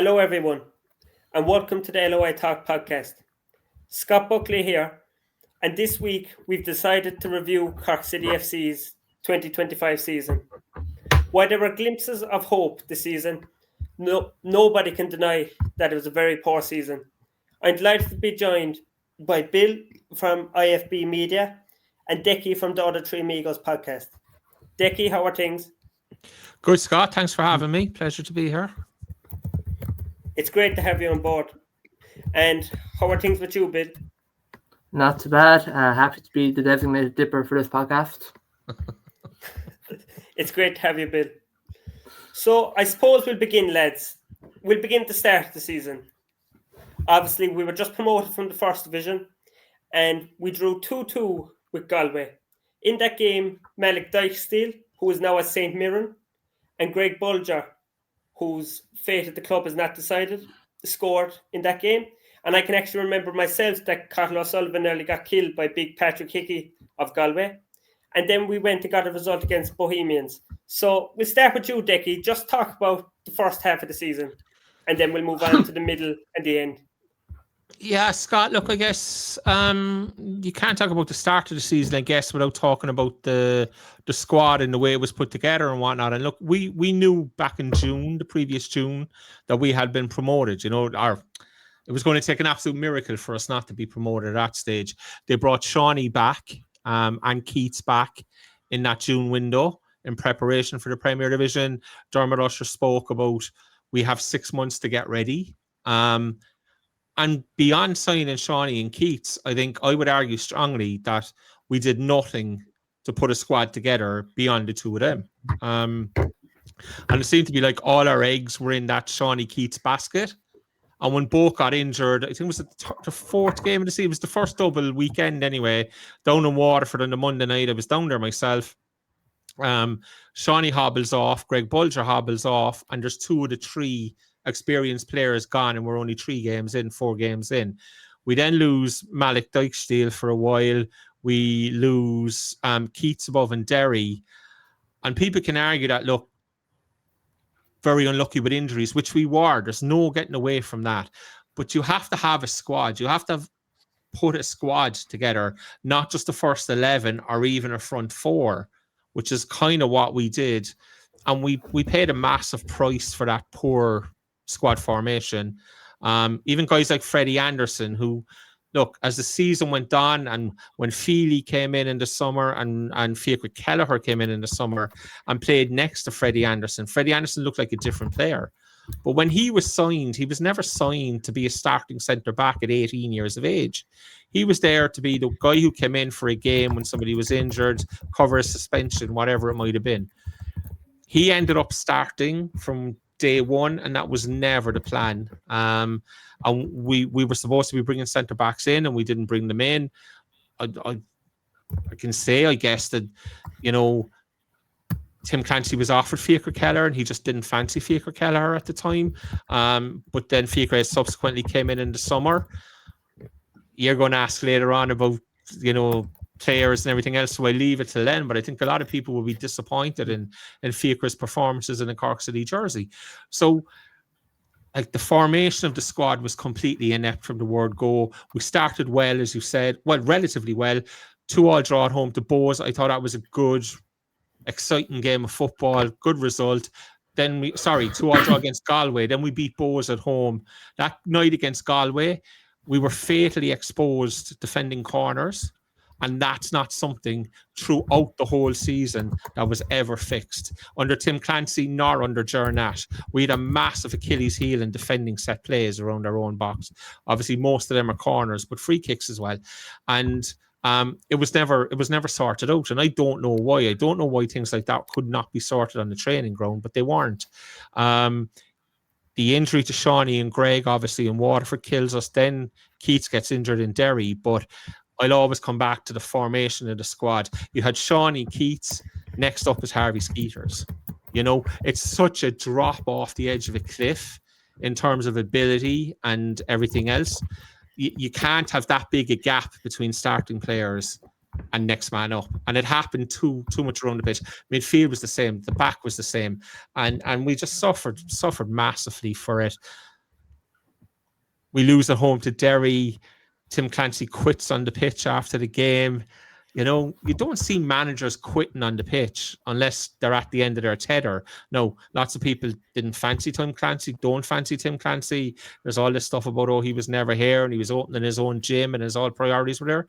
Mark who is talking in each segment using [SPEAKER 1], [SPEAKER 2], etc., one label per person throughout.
[SPEAKER 1] Hello, everyone, and welcome to the LOI Talk podcast. Scott Buckley here, and this week we've decided to review Cork City FC's 2025 season. While there were glimpses of hope this season, nobody can deny that it was a very poor season. I'm delighted to be joined by Bill from IFB Media and Decky from the Other Three Amigos podcast. Decky, how are things?
[SPEAKER 2] Good, Scott. Thanks for having me. Pleasure to be here.
[SPEAKER 1] It's great to have you on board. And how are things with you, Bill?
[SPEAKER 3] Not too bad. Happy to be the designated dipper for this podcast.
[SPEAKER 1] It's great to have you, Bill. So I suppose we'll begin, lads. We'll begin to start the season. Obviously, we were just promoted from the First Division and we drew 2-2 with Galway. In that game, Malik Dykesteele, who is now at St. Mirren, and Greg Bulger, whose fate at the club is not decided, scored in that game. And I can actually remember myself that Cathal O'Sullivan nearly got killed by big Patrick Hickey of Galway. And then we went and got a result against Bohemians. So we'll start with you, Decky. Just talk about the first half of the season. And then we'll move on to the middle and the end.
[SPEAKER 2] Yeah, Scott, look, I guess you can't talk about the start of the season, I guess, without talking about the squad and the way it was put together and whatnot. And look, we knew back in June, the previous June, that we had been promoted. You know, it was going to take an absolute miracle for us not to be promoted at that stage. They brought Shawnee back and Keats back in that June window in preparation for the Premier Division. Dermot Usher spoke about we have 6 months to get ready. And beyond signing Shawnee and Keats, I think I would argue strongly that we did nothing to put a squad together beyond the two of them. And it seemed to be like all our eggs were in that Shawnee Keats basket. And when both got injured, I think it was the fourth game of the season, it was the first double weekend anyway, down in Waterford on the Monday night. I was down there myself. Shawnee hobbles off, Greg Bulger hobbles off, and there's two of the three experienced players gone, and we're only 4 games in. We then lose Malik Dykesteele for a while. We lose Keats above and Derry. And people can argue that, look, very unlucky with injuries, which we were. There's no getting away from that. But you have to have a squad. You have to put a squad together, not just the first 11 or even a front four, which is kind of what we did. And we paid a massive price for that poor squad formation. Even guys like Freddie Anderson, who, look, as the season went on and when Feely came in the summer and Fiacre Kelleher came in the summer and played next to Freddie Anderson looked like a different player. But when he was signed, he was never signed to be a starting centre-back at 18 years of age. He was there to be the guy who came in for a game when somebody was injured, cover a suspension, whatever it might have been. He ended up starting from day one, and that was never the plan. And we were supposed to be bringing centre backs in, and we didn't bring them in. I can say, I guess, that, you know, Tim Clancy was offered Fiacre Kelleher, and he just didn't fancy Fiacre Kelleher at the time. But then Fiacre subsequently came in the summer. You're going to ask later on about, you know, players and everything else, so I leave it till then. But I think a lot of people will be disappointed in Fiacre's performances in a Cork City jersey. So, like, the formation of the squad was completely inept from the word go. We started well, as you said, well, relatively well. 2-2 draw at home to Bohs. I thought that was a good, exciting game of football, good result. Then 2-2 draw against Galway. Then we beat Bohs at home. That night against Galway, we were fatally exposed defending corners. And that's not something throughout the whole season that was ever fixed. Under Tim Clancy, nor under Ger Nash. We had a massive Achilles heel in defending set plays around our own box. Obviously, most of them are corners, but free kicks as well. And it was never sorted out. And I don't know why. I don't know why things like that could not be sorted on the training ground, but they weren't. The injury to Shawnee and Greg, obviously, in Waterford kills us. Then Keats gets injured in Derry, but I'll always come back to the formation of the squad. You had Shawnee Keats, next up is Harvey Skeeters. You know, it's such a drop off the edge of a cliff in terms of ability and everything else. You can't have that big a gap between starting players and next man up. And it happened too much around the pitch. Midfield was the same. The back was the same. And we just suffered massively for it. We lose at home to Derry. Tim Clancy quits on the pitch after the game. You know, you don't see managers quitting on the pitch unless they're at the end of their tether. No, lots of people didn't fancy Tim Clancy, don't fancy Tim Clancy. There's all this stuff about, oh, he was never here and he was opening his own gym and his all priorities were there.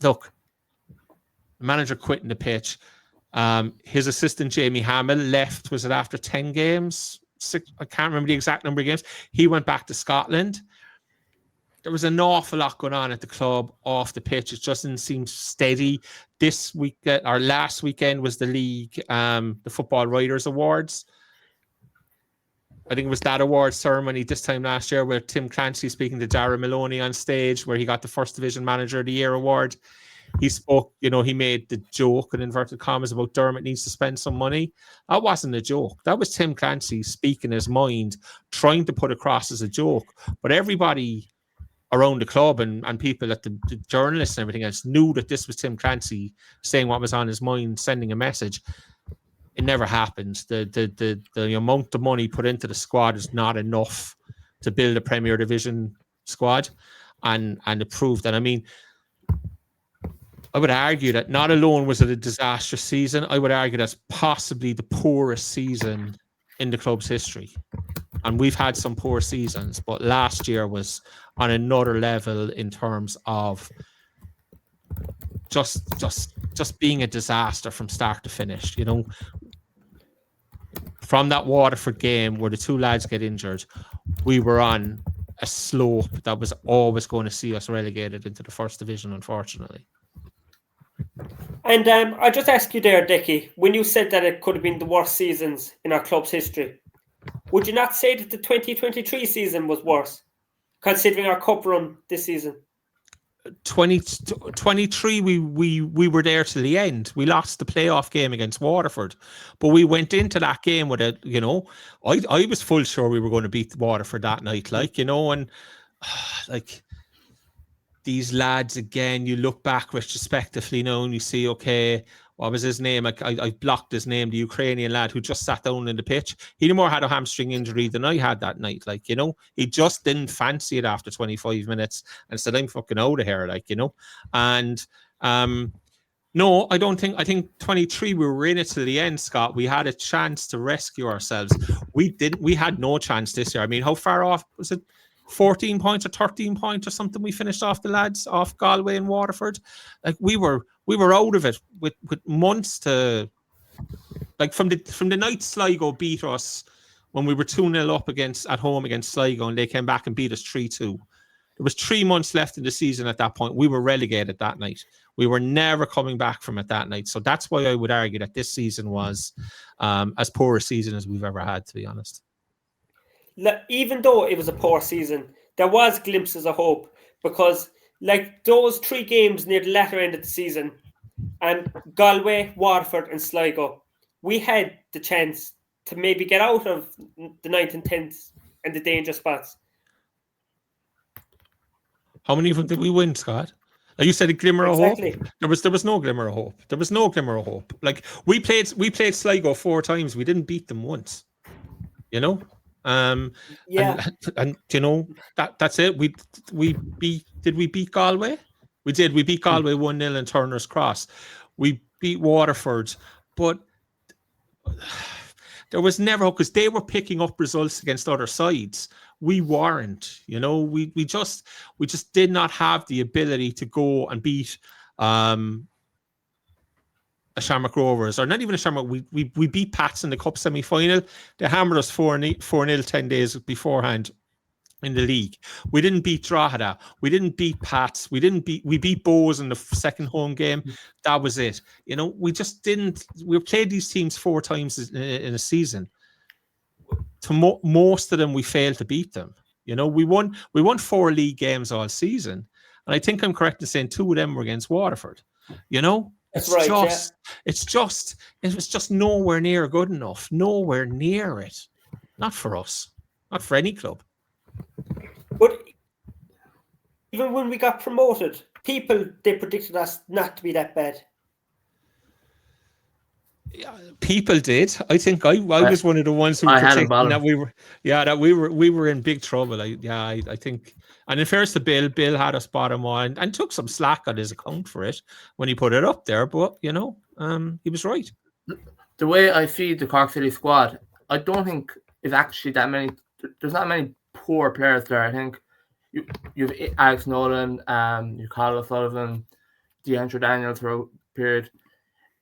[SPEAKER 2] Look, the manager quitting the pitch. His assistant, Jamie Hamill, left, was it after 10 games? I can't remember the exact number of games. He went back to Scotland. There was an awful lot going on at the club off the pitch. It just didn't seem steady. This week, or last weekend, was the league, the Football Writers Awards. I think it was that awards ceremony this time last year where Tim Clancy speaking to Dara Maloney on stage, where he got the First Division Manager of the Year award. He spoke, you know, he made the joke in inverted commas about Dermot needs to spend some money. That wasn't a joke. That was Tim Clancy speaking his mind, trying to put across as a joke. But everybody around the club and people at the journalists and everything else knew that this was Tim Clancy saying what was on his mind, sending a message. It never happened. The amount of money put into the squad is not enough to build a Premier Division squad, and it proved that. I mean, I would argue that not alone was it a disastrous season, I would argue that's possibly the poorest season in the club's history. And we've had some poor seasons, but last year was on another level in terms of just being a disaster from start to finish. You know, from that Waterford game where the two lads get injured, we were on a slope that was always going to see us relegated into the First Division, unfortunately.
[SPEAKER 1] And I just ask you there, Dickie, when you said that it could have been the worst seasons in our club's history, would you not say that the 2023 season was worse, considering our cup run this season? 2023, we were there till the end. We lost the playoff game against Waterford, but we went into that game with a, you know, I was full sure we were going to beat Waterford that night, like, you know, and like these lads again, you look back retrospectively now and you see, okay, what was his name? I blocked his name, the Ukrainian lad who just sat down in the pitch. He no more had a hamstring injury than I had that night. Like, you know, he just didn't fancy it after 25 minutes and said, I'm fucking out of here, like, you know. And no, I think 23, we were in it to the end, Scott. We had a chance to rescue ourselves. We had no chance this year. I mean, how far off was it? 14 points or 13 points or something we finished off the lads off Galway and Waterford. Like we were out of it with months to, like, from the night Sligo beat us when we were 2-0 up at home against Sligo and they came back and beat us 3-2. There was 3 months left in the season at that point. We were relegated that night. We were never coming back from it that night. So that's why I would argue that this season was as poor a season as we've ever had, to be honest. Even though it was a poor season, there was glimpses of hope, because like those 3 games near the latter end of the season, and Galway, Waterford and Sligo, we had the chance to maybe get out of the 9th and 10th and the danger spots. How many of them did we win, Scott? Like you said, a glimmer of hope. There was no glimmer of hope. There was no glimmer of hope. Like we played Sligo 4 times. We didn't beat them once. You know? And you know that's it. We beat Galway? We did. We beat Galway 1-0 in Turner's Cross. We beat Waterford, but there was never, because they were picking up results against other sides. We weren't. You know, we just did not have the ability to go and beat a Shamrock Rovers, or not even a Shamrock. We beat Pats in the Cup semi-final. They hammered us 4-0 10 days beforehand in the league. We didn't beat Drogheda. We didn't beat Pats. We beat Bows in the second home game. That was it. You know, we just didn't. We played these teams 4 times in a season. To most of them, we failed to beat them. You know, we won 4 league games all season, and I think I'm correct in saying 2 of them were against Waterford. You know. It was just nowhere near good enough. Nowhere near it. Not for us. Not for any club. But even when we got promoted, people, they predicted us not to be that bad.
[SPEAKER 2] Yeah, people did. I think I was one of the ones who
[SPEAKER 3] I had him
[SPEAKER 2] predicted
[SPEAKER 3] bottom.
[SPEAKER 2] that we were in big trouble. I think, and in fairness to Bill had us bottom one and took some slack on his account for it when he put it up there. But he was right.
[SPEAKER 3] The way I see the Cork City squad, I don't think is actually that many. There's not many poor players there. I think you've Alex Nolan, you Carl Sullivan, DeAndre Daniels for a period.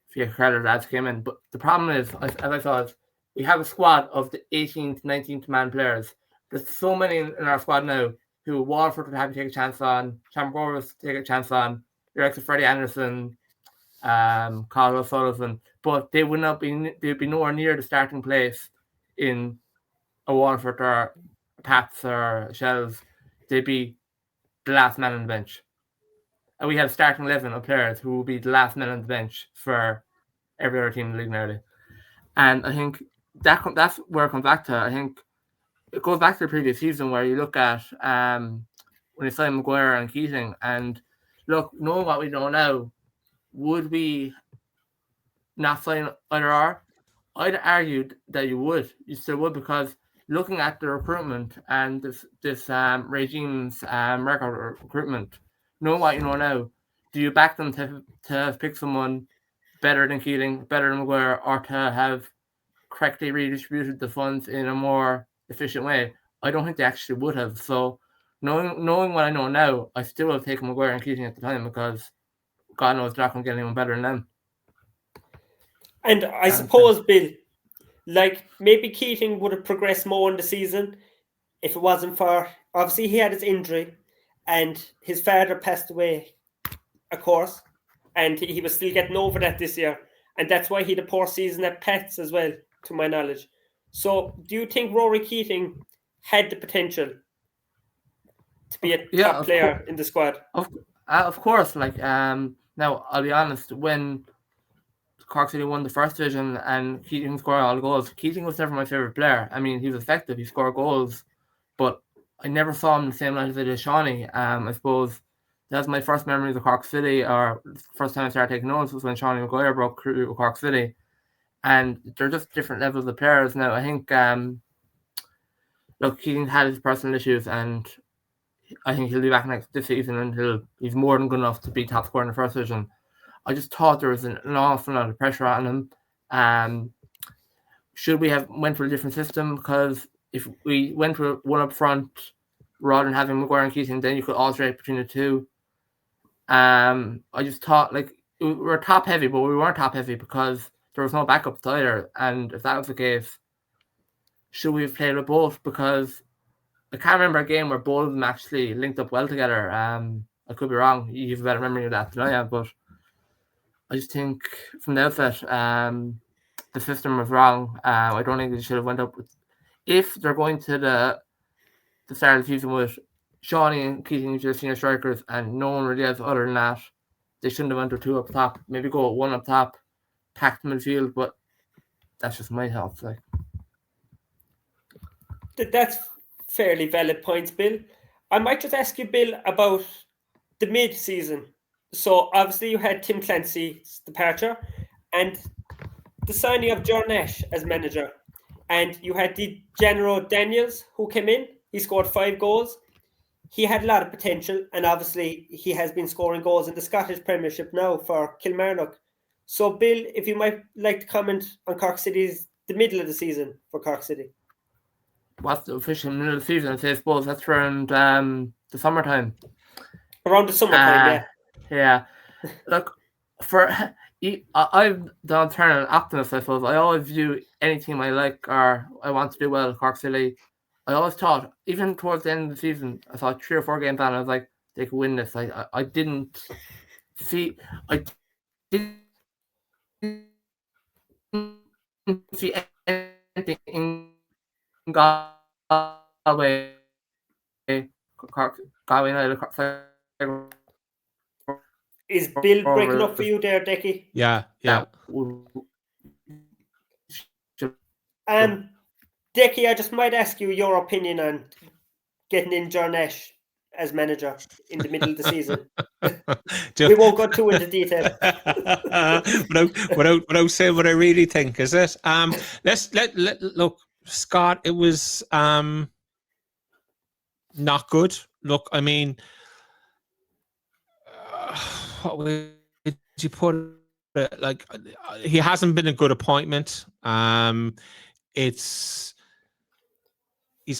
[SPEAKER 3] If you credit that came in, but the problem is, as I thought, we have a squad of the 18th, 19th man players. There's so many in our squad now who Waterford would have to take a chance on, Shamrock Rovers take a chance on, your ex Freddie Anderson, Carl O'Sullivan, but they would not be. They'd be nowhere near the starting place in a Waterford or Pats or Shells. They'd be the last man on the bench, and we have starting 11 of players who will be the last man on the bench for every other team in the league nearly. And I think that's where it comes back to. I think it goes back to the previous season where you look at when you signed Maguire and Keating, and look, knowing what we know now, would we not sign either or? I'd argue that you would. You still would, because looking at the recruitment and this regime's record recruitment, knowing what you know now, do you back them to pick someone better than Keating, better than Maguire, or to have correctly redistributed the funds in a more efficient way? I don't think they actually would have. So knowing what I know now, I still would have taken Maguire and Keating at the time, because God knows they're not going to get anyone better than them.
[SPEAKER 1] And I suppose, Bill, like maybe Keating would have progressed more in the season if it wasn't for, obviously he had his injury and his father passed away, of course, and he was still getting over that this year. And that's why he had a poor season at Pets as well, to my knowledge. So do you think Rory Keating had the potential to be a top player in the squad?
[SPEAKER 3] Of course. Now, I'll be honest, when Cork City won the first division and Keating scored all the goals, Keating was never my favourite player. I mean, he was effective, he scored goals, but I never saw him the same light as I did Shawnee. I suppose that's my first memories of Cork City, or first time I started taking notes was when Shawnee Maguire broke through Cork City. And they're just different levels of players now. I think, look, Keating had his personal issues, and I think he'll be back this season, and he's more than good enough to be top scorer in the first division. I just thought there was an awful lot of pressure on him. Should we have went for a different system? Because if we went for one up front rather than having Maguire and Keating, then you could alternate between the two. I just thought, like, we were top heavy, but we weren't top heavy because there was no backups either. And if that was the case, should we have played with both? Because I can't remember a game where both of them actually linked up well together. I could be wrong. You have a better memory of that than I have, but I just think from the outset, the system was wrong. I don't think they should have went up with, if they're going to the start of the season with Shawnee and Keating as your senior strikers and no one really else other than that, they shouldn't have went with two up top. Maybe go with one up top, pack the midfield, but that's just my thoughts. Like,
[SPEAKER 1] that's fairly valid points, Bill. I might just ask you, Bill, about the mid-season. So obviously you had Tim Clancy's departure and the signing of Ger Nash as manager. And you had the General Daniels who came in. He scored 5 goals. He had a lot of potential, and obviously he has been scoring goals in the Scottish Premiership now for Kilmarnock. So, Bill, if you might like to comment on Cork City's the middle of the season for Cork City.
[SPEAKER 3] What's the official middle of the season? I suppose that's around the summertime.
[SPEAKER 1] Around the summertime,
[SPEAKER 3] yeah. Look, I'm the alternate optimist, I suppose. I always view any team I like or I want to do well at Cork City. I always thought, even towards the end of the season, I thought 3 or 4 games on, I was like, they could win this. I didn't see anything in Galway, Galway United.
[SPEAKER 1] Is Bill breaking up for you there, Decky?
[SPEAKER 2] Yeah.
[SPEAKER 1] Decky, I just might ask you your opinion on getting in Ger Nash as manager in the middle of the season. We won't go too into detail.
[SPEAKER 2] without saying what I really think, is it? Let's look, Scott. It was not good. Look, I mean, what would you put it? Like, he hasn't been a good appointment. He's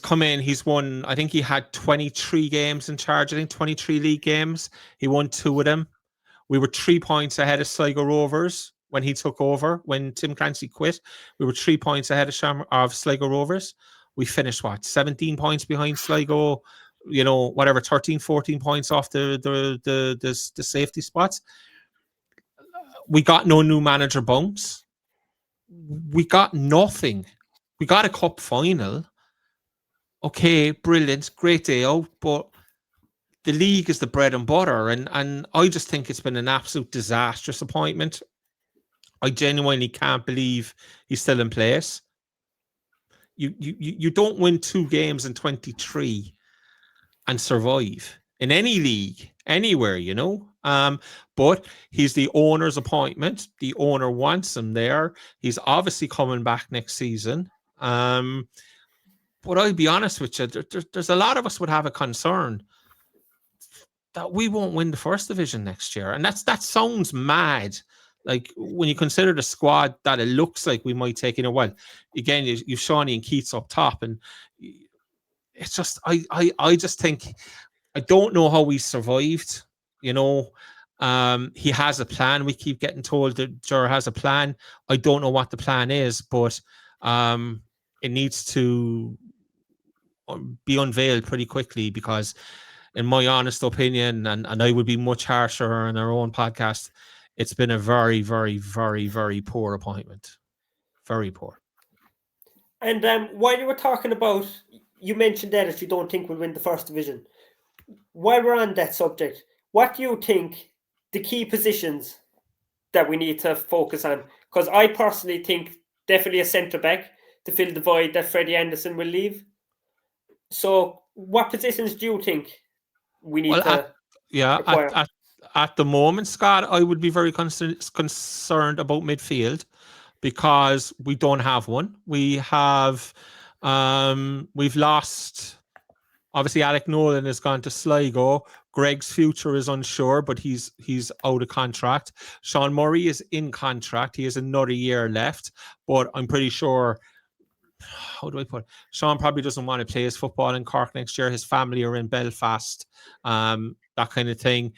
[SPEAKER 2] come in, he's won, I think he had 23 games in charge, I think 23 league games. He won 2 of them. We were 3 points ahead of Sligo Rovers when he took over. When Tim Clancy quit, we were 3 points ahead of Sligo Rovers. We finished, 17 points behind Sligo, 13, 14 points off the safety spots. We got no new manager bounce. We got nothing. We got a cup final. Okay, brilliant, great day out, but the league is the bread and butter, and I just think it's been an absolute disastrous appointment. I genuinely can't believe he's still in place. You don't win 2 games in 23 and survive in any league, anywhere, but he's the owner's appointment. The owner wants him there. He's obviously coming back next season. But I'll be honest with you, there's a lot of us would have a concern that we won't win the first division next year. And that sounds mad. Like, when you consider the squad that it looks like we might take, well, again, you've Shawnee and Keats up top. And it's just, I just think, I don't know how we survived, He has a plan. We keep getting told that Ger has a plan. I don't know what the plan is, but it needs to be unveiled pretty quickly, because in my honest opinion, and I would be much harsher on our own podcast, it's been a very, very, very, very poor appointment. Very poor.
[SPEAKER 1] And while you were talking about, you mentioned there that you don't think we'll win the first division. While we're on that subject, what do you think the key positions that we need to focus on? Because I personally think definitely a centre-back to fill the void that Freddie Anderson will leave. So what positions do you think we need to acquire?
[SPEAKER 2] At the moment, Scott, I would be very concerned about midfield, because we don't have one. We've lost, obviously Alec Nolan has gone to Sligo. Greg's future is unsure, but he's out of contract. Sean Murray is in contract. He has another year left, but I'm pretty sure, how do I put it? Sean probably doesn't want to play his football in Cork next year. His family are in Belfast, that kind of thing.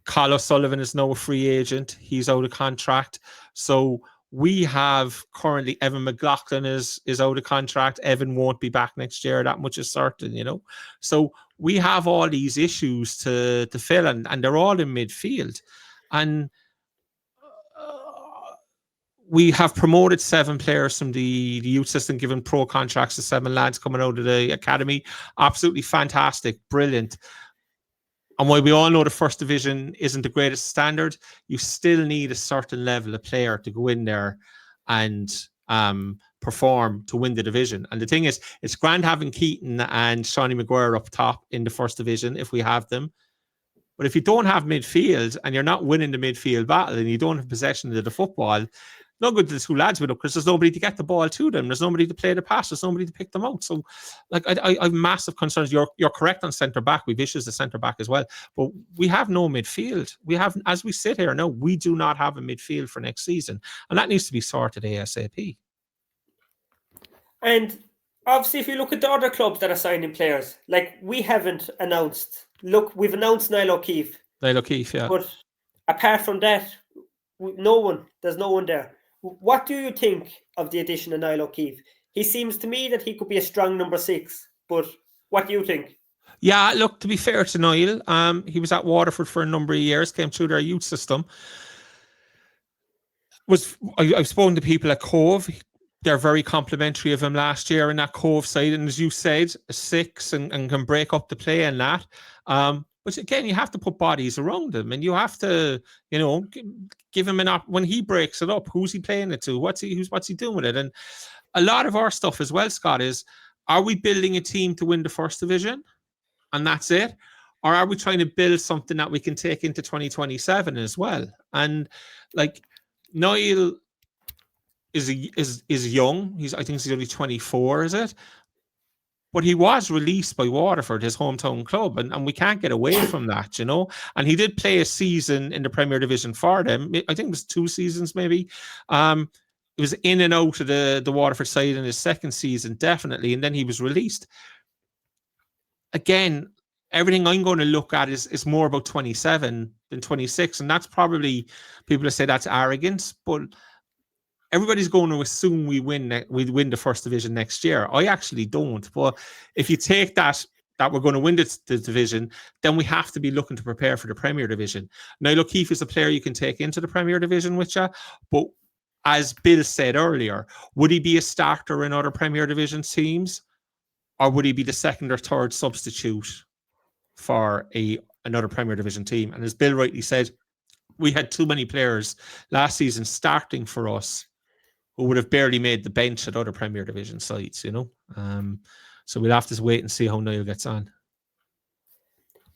[SPEAKER 2] Colin O'Sullivan is now a free agent. He's out of contract. So we have currently Evan McLaughlin is out of contract. Evan won't be back next year. That much is certain, So we have all these issues to fill, and they're all in midfield. And we have promoted 7 players from the youth system, given pro contracts to 7 lads coming out of the academy. Absolutely fantastic, brilliant. And while we all know the first division isn't the greatest standard, you still need a certain level of player to go in there and perform to win the division. And the thing is, it's grand having Keaton and Shawnee Maguire up top in the first division if we have them. But if you don't have midfield and you're not winning the midfield battle and you don't have possession of the football, no good to the 2 lads with up, because there's nobody to get the ball to them. There's nobody to play the pass. There's nobody to pick them out. So, like, I have massive concerns. You're correct on centre back. We've issues at centre back as well, but we have no midfield. We have, as we sit here now, we do not have a midfield for next season, and that needs to be sorted ASAP.
[SPEAKER 1] And obviously, if you look at the other clubs that are signing players, like, we haven't announced. Look, we've announced Niall O'Keefe.
[SPEAKER 2] Niall O'Keefe, yeah.
[SPEAKER 1] But apart from that, no one. There's no one there. What do you think of the addition of Niall O'Keefe? He seems to me that he could be a strong number 6, but what do you think?
[SPEAKER 2] Yeah, look, to be fair to Niall, he was at Waterford for a number of years, came through their youth system. I've spoken to people at Cove. They're very complimentary of him last year in that Cove side, and as you said, a 6 and can break up the play and that. But again, you have to put bodies around him, and you have to, give him when he breaks it up. Who's he playing it to? What's he doing with it? And a lot of our stuff as well, Scott, is: are we building a team to win the first division, and that's it, or are we trying to build something that we can take into 2027 as well? And like Niall is young. I think he's only 24, is it? But he was released by Waterford, his hometown club, and we can't get away from that, you know. And he did play a season in the Premier Division for them. I think it was 2 seasons, maybe. It was in and out of the Waterford side in his second season, definitely, and then he was released. Again, everything I'm going to look at is more about 27 than 26, and that's probably people that say that's arrogance, but everybody's going to assume we win the first division next year. I actually don't. But if you take that we're going to win the division, then we have to be looking to prepare for the Premier Division. Now, look, Keith is a player you can take into the Premier Division with you, but as Bill said earlier, would he be a starter in other Premier Division teams, or would he be the second or third substitute for another Premier Division team? And as Bill rightly said, we had too many players last season starting for us who would have barely made the bench at other Premier Division sides, you know. So we'll have to wait and see how Niall gets on.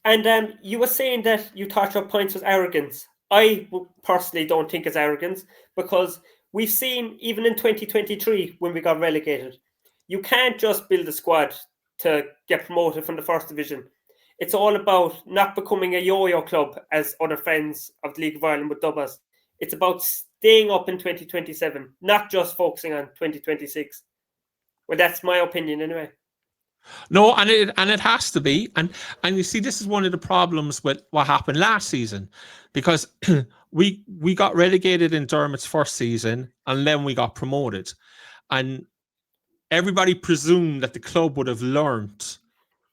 [SPEAKER 1] And you were saying that you thought your points was arrogance. I personally don't think it's arrogance, because we've seen, even in 2023, when we got relegated, you can't just build a squad to get promoted from the first division. It's all about not becoming a yo-yo club, as other friends of the League of Ireland would dub us. It's about staying up in 2027, not just focusing on 2026. Well, that's my opinion anyway.
[SPEAKER 2] No, and it has to be. And you see, this is one of the problems with what happened last season, because we got relegated in Dermot's first season, and then we got promoted. And everybody presumed that the club would have learnt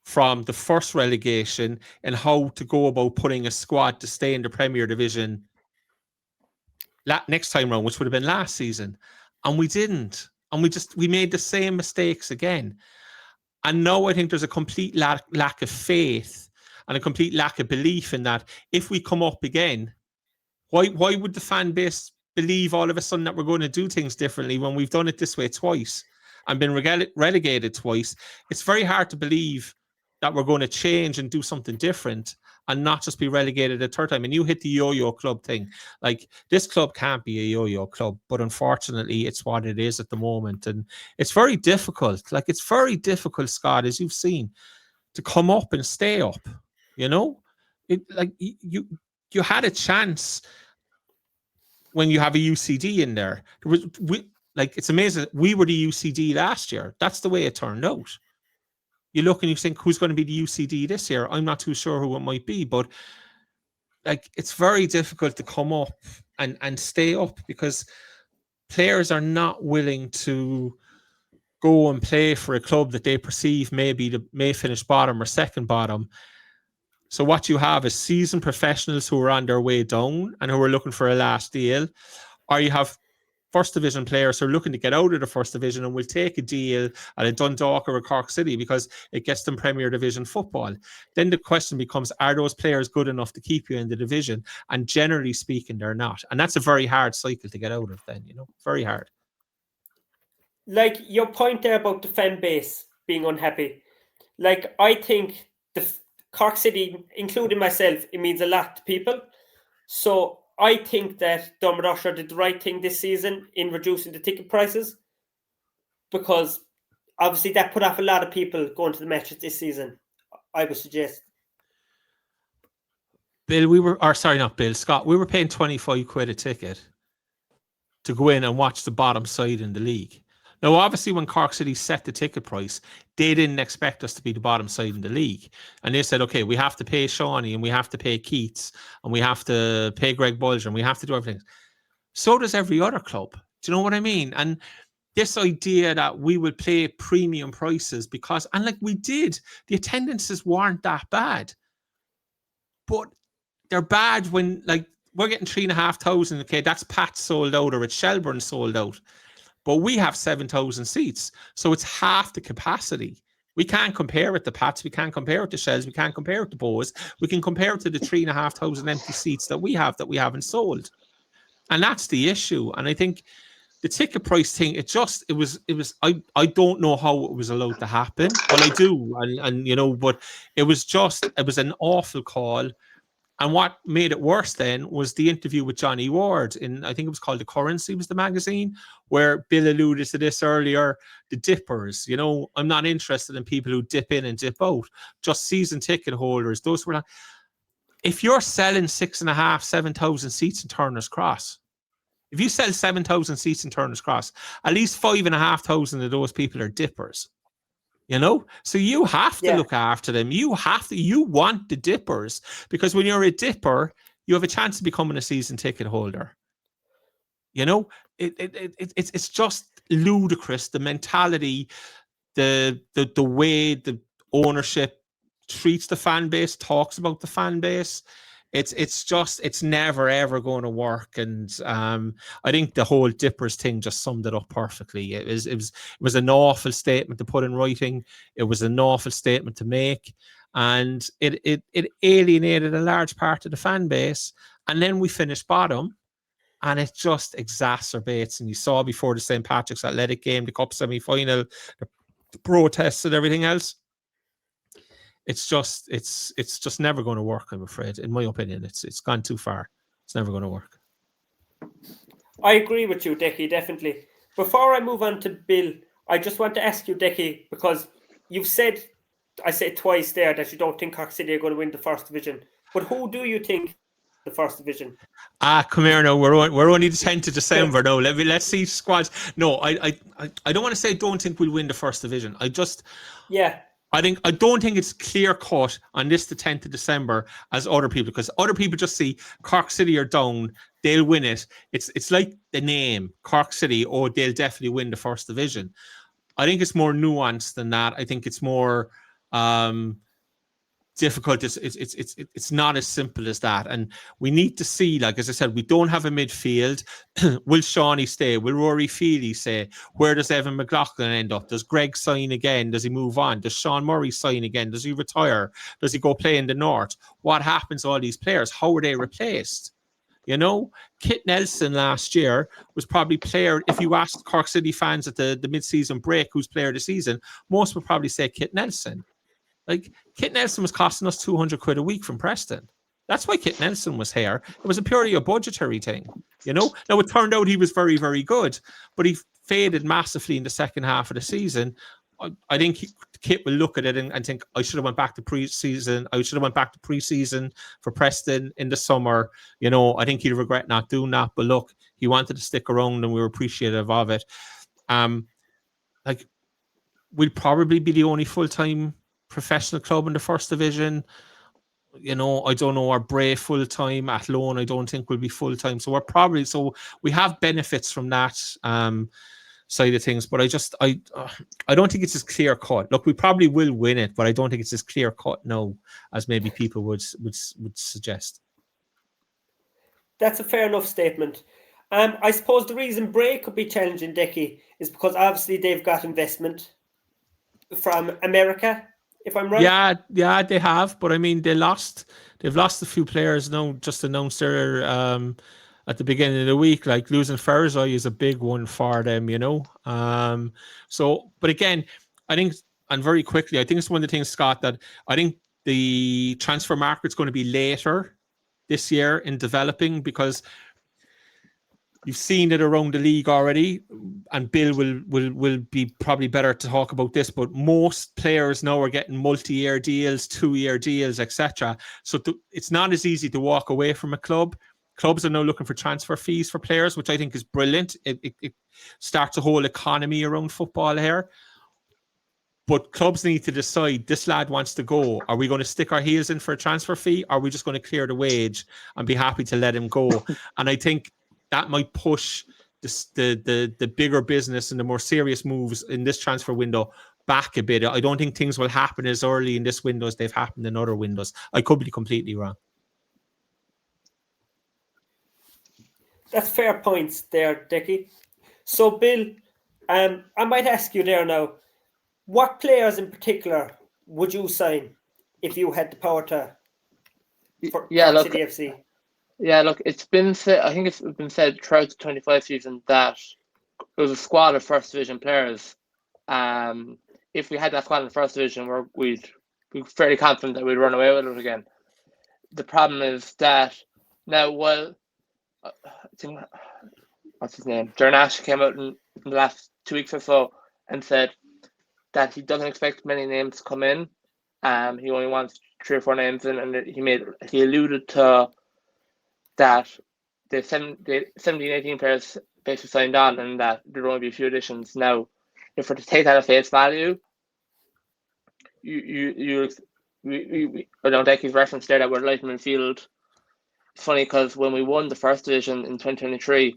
[SPEAKER 2] from the first relegation and how to go about putting a squad to stay in the Premier Division next time round, which would have been last season. And we didn't. And we made the same mistakes again. And now I think there's a complete lack of faith and a complete lack of belief in that if we come up again, why would the fan base believe all of a sudden that we're going to do things differently when we've done it this way twice and been relegated twice? It's very hard to believe that we're going to change and do something different and not just be relegated a third time. And you hit the yo-yo club thing. Like, this club can't be a yo-yo club, but unfortunately it's what it is at the moment. And it's very difficult. Like, it's very difficult, Scott, as you've seen, to come up and stay up, you know? You had a chance when you have a UCD in there. It's amazing. We were the UCD last year. That's the way it turned out. You look and you think, who's going to be the UCD this year? I'm not too sure who it might be, but like, it's very difficult to come up and stay up because players are not willing to go and play for a club that they perceive may finish bottom or second bottom. So what you have is seasoned professionals who are on their way down and who are looking for a last deal, or you have first division players who are looking to get out of the first division and will take a deal at a Dundalk or a Cork City because it gets them Premier Division football. Then the question becomes, are those players good enough to keep you in the division? And generally speaking, they're not. And that's a very hard cycle to get out of then, you know, very hard.
[SPEAKER 1] Like, your point there about the fan base being unhappy. Like, I think the Cork City, including myself, it means a lot to people. So I think that Dermot Usher did the right thing this season in reducing the ticket prices, because obviously that put off a lot of people going to the matches this season, I would suggest.
[SPEAKER 2] Scott, we were paying 25 quid a ticket to go in and watch the bottom side in the league. Now, obviously, when Cork City set the ticket price, they didn't expect us to be the bottom side in the league. And they said, okay, we have to pay Shawnee and we have to pay Keats and we have to pay Greg Bulger and we have to do everything. So does every other club. Do you know what I mean? And this idea that we would pay premium prices because, and like we did, the attendances weren't that bad. But they're bad when, like, we're getting 3,500. Okay, that's Pat sold out or it's Shelburne sold out. But we have 7,000 seats. So it's half the capacity. We can't compare it to Pats. We can't compare it to Shells. We can't compare it to Bows. We can compare it to the 3,500 empty seats that we haven't sold. And that's the issue. And I think the ticket price thing, it was I don't know how it was allowed to happen. Well, I do, and you know, but it was an awful call. And what made it worse then was the interview with Johnny Ward in, I think it was called The Currency, was the magazine, where Bill alluded to this earlier, the dippers. You know, I'm not interested in people who dip in and dip out, just season ticket holders. Those were not. If you're selling 6,500, 7,000 seats in Turner's Cross, if you sell 7,000 seats in Turner's Cross, at least 5,500 of those people are dippers. You know, so you have to look after them. You want the dippers, because when you're a dipper, you have a chance of becoming a season ticket holder. You know, it's just ludicrous, the mentality, the way the ownership treats the fan base, talks about the fan base. It's never ever going to work. And I think the whole dippers thing just summed it up perfectly. It was an awful statement to put in writing. It was an awful statement to make, and it alienated a large part of the fan base. And then we finished bottom, and it just exacerbates. And you saw before the St. Patrick's Athletic game, the cup semi-final, the protests and everything else. It's just never going to work, I'm afraid. In my opinion, it's gone too far. It's never going to work.
[SPEAKER 1] I agree with you, Decky, definitely. Before I move on to Bill, I just want to ask you, Decky, because you've said, I said twice there, that you don't think Cork City are going to win the first division. But who do you think the first division?
[SPEAKER 2] Come here now. We're only the 10th of December now. Let's see squads. No, I don't want to say don't think we'll win the first division. I don't think it's clear cut on this, the 10th of December, as other people, because other people just see Cork City are down, they'll win it. It's like the name Cork City. Oh, they'll definitely win the first division. I think it's more nuanced than that. I think it's more difficult. It's not as simple as that. And we need to see, like, as I said, we don't have a midfield. Will Shawnee stay? Will Rory Feely stay? Where does Evan McLaughlin end up? Does Greg sign again? Does he move on? Does Sean Murray sign again? Does he retire? Does he go play in the North? What happens to all these players? How are they replaced? You know, Kit Nelson last year was probably player. If you asked Cork City fans at the mid-season break who's player of the season, most would probably say Kit Nelson. Like, Kit Nelson was costing us 200 quid a week from Preston. That's why Kit Nelson was here. It was purely a budgetary thing, you know? Now, it turned out he was very, very good, but he faded massively in the second half of the season. I think Kit will look at it and think, I should have went back to pre-season. I should have went back to pre-season for Preston in the summer. You know, I think he'd regret not doing that. But look, he wanted to stick around, and we were appreciative of it. Like, we'll probably be the only full-time professional club in the first division. You know, I don't know, our Bray full-time, at loan I don't think will be full-time, so we have benefits from that side of things, but I don't think it's as clear cut. Look, we probably will win it, but I don't think it's as clear cut now as maybe people would suggest.
[SPEAKER 1] That's a fair enough statement. I suppose the reason Bray could be challenging Decky is because obviously they've got investment from America, if I'm right. Yeah,
[SPEAKER 2] they have, but I mean, they've lost a few players now. Just announced there at the beginning of the week, like losing Ferzai is a big one for them, you know. So, but again, I think, and very quickly, I think it's one of the things, Scott, that I think the transfer market's going to be later this year in developing, because you've seen it around the league already, and Bill will be probably better to talk about this, but most players now are getting multi-year deals, 2-year deals, etc. So it's not as easy to walk away from a club. Clubs are now looking for transfer fees for players, which I think is brilliant. It starts a whole economy around football here. But clubs need to decide, this lad wants to go. Are we going to stick our heels in for a transfer fee? Or are we just going to clear the wage and be happy to let him go? And I think that might push the bigger business and the more serious moves in this transfer window back a bit. I don't think things will happen as early in this window as they've happened in other windows. I could be completely wrong.
[SPEAKER 1] That's fair points there, Decky. So, Bill, I might ask you there now, what players in particular would you sign if you had the power to for City FC?
[SPEAKER 3] Yeah, look, it's been said, I think it's been said throughout the 25 season that it was a squad of first division players. If we had that squad in the first division, we'd be fairly confident that we'd run away with it again. The problem is that now, what's his name? Ger Nash came out in the last 2 weeks or so and said that he doesn't expect many names to come in. He only wants 3 or 4 names in, and he alluded to that the 17-18 players basically signed on, and that there'd only be a few additions. Now, if we're to take that at face value, I don't think he's referenced there that we're light midfield. It's funny because when we won the first division in 2023,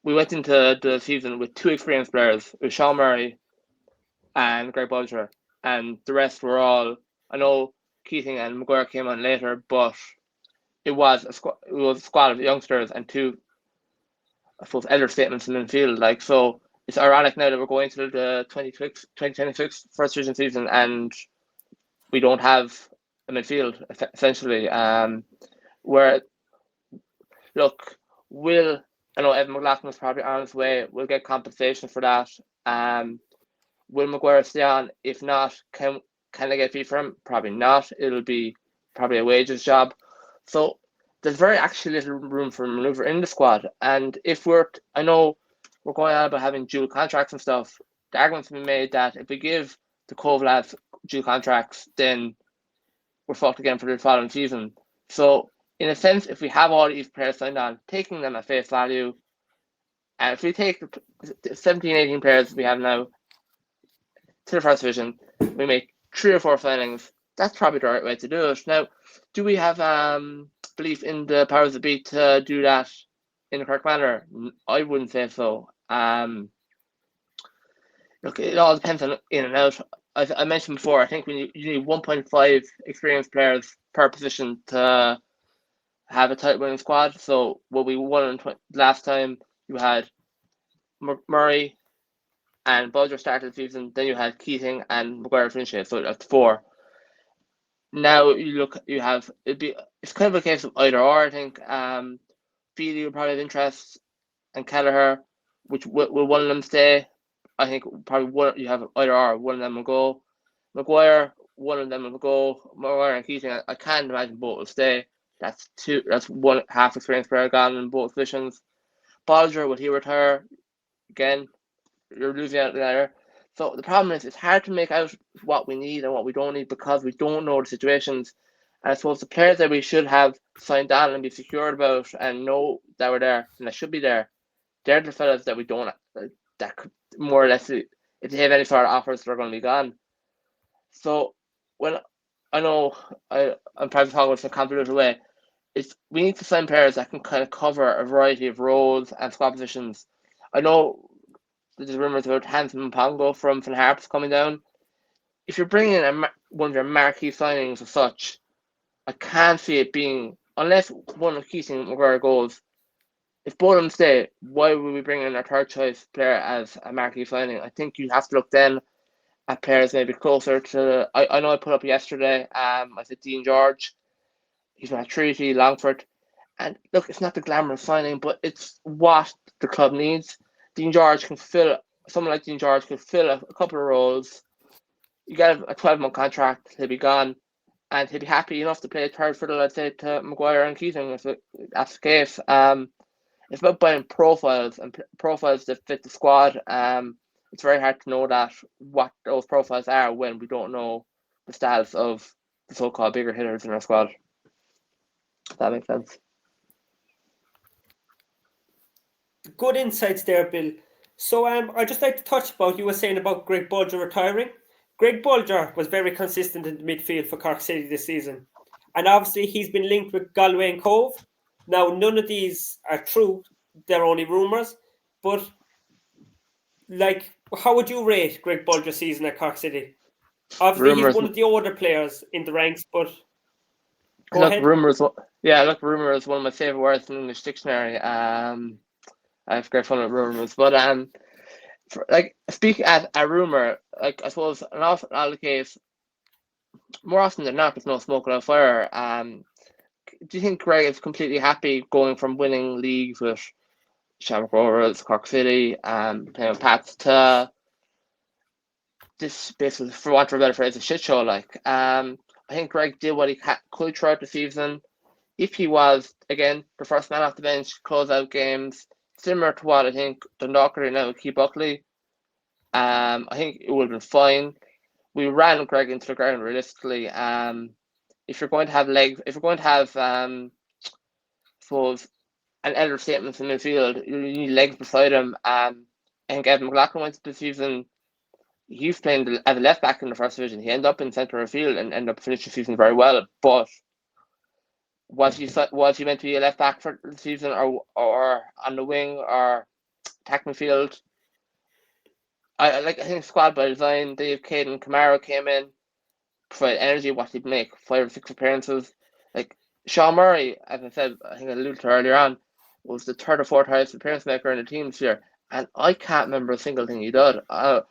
[SPEAKER 3] we went into the season with 2 experienced players, with Sean Murray and Greg Bulger, and the rest were all, I know Keating and Maguire came on later, but it was a squad of youngsters and 2, I suppose, elder statements in the midfield. Like, so it's ironic now that we're going to the 2026 first division season and we don't have a midfield, essentially. Where, look, I know Evan McLaughlin is probably on his way. We'll get compensation for that. Will Maguire stay on? If not, can they get fee for him? Probably not. It'll be probably a wages job. So there's very actually little room for manoeuvre in the squad. And I know we're going on about having dual contracts and stuff. The argument's been made that if we give the Cove lads dual contracts, then we're fucked again for the following season. So in a sense, if we have all these players signed on, taking them at face value, and if we take the 17-18 players we have now to the first division, we make 3 or 4 signings, that's probably the right way to do it. Now, do we have belief in the powers that be to do that in a correct manner? I wouldn't say so. Look, it all depends on in and out. As I mentioned before, I think you need 1.5 experienced players per position to have a title winning squad. So what we won last time, you had Murray and Bulger started the season, then you had Keating and Maguire finish it, so that's 4. Now it's kind of a case of either or. I think Feely will probably have interest, and Kelleher, which will one of them stay? I think probably you have either or, one of them will go. Maguire, one of them will go. Maguire and Keating, I can't imagine both will stay. That's 2. That's 1 half experienced player gone in both positions. Bulger, will he retire? Again, you're losing out there. So the problem is, it's hard to make out what we need and what we don't need because we don't know the situations. And I suppose the players that we should have signed on and be secured about and know that we're there and that should be there, they're the fellas that we don't, that could more or less, if they have any sort of offers, they're going to be gone. So when I know I'm probably talking about some convoluted way, we need to sign players that can kind of cover a variety of roles and squad positions. I know there's rumours about Hanson Mpongo from Finn Harps coming down. If you're bringing in one of your marquee signings as such, I can't see it being, unless one of Keating and Maguire goes, if both of them stay, why would we bring in our third choice player as a marquee signing? I think you have to look then at players maybe closer to, I know I put up yesterday, I said Dean George, he's been at Treaty, Longford, and look, it's not the glamorous signing, but it's what the club needs. Someone like Dean George could fill a couple of roles. You get a 12-month contract, he'll be gone, and he'll be happy enough to play a third fiddle, I'd say, to Maguire and Keating, if that's the case. It's about buying profiles, and profiles that fit the squad. It's very hard to know what those profiles are when we don't know the status of the so-called bigger hitters in our squad. If that makes sense.
[SPEAKER 1] Good insights there, Bill. So I'd just like to touch about, you were saying about Greg Bulger retiring. Greg Bulger was very consistent in the midfield for Cork City this season. And obviously he's been linked with Galway and Cove. Now, none of these are true. They're only rumours. But, like, how would you rate Greg Bulger's season at Cork City? Obviously, he's one of the older players in the ranks, but go ahead.
[SPEAKER 3] Rumour is one of my favourite words in the English dictionary. I have great fun with rumours. But, speaking at a rumour, I suppose an awful lot of the case, more often than not, there's no smoke without fire. Do you think Greg is completely happy going from winning leagues with Shamrock Rovers, Cork City, playing with Pats to this basically, for want of a better phrase, a shit show. I think Greg did what he could throughout the season. If he was, again, the first man off the bench, close out games, similar to what I think Dundalk are now with Keith Buckley, I think it would have been fine. We ran Greg into the ground realistically. If you're going to have legs, if you're going to have, suppose, an elder statement in midfield, you need legs beside him. I think Evan McLaughlin went to the season. He was playing as a left back in the first division. He ended up in centre of field and ended up finishing the season very well. But was he meant to be a left back for the season or on the wing or attack midfield? I think squad by design. Dave Caden Kamara came in, provided energy. What he'd make 5 or 6 appearances. Like Sean Murray, as I said, I think I alluded to earlier on, was the 3rd or 4th highest appearance maker in the team this year, and I can't remember a single thing he did. I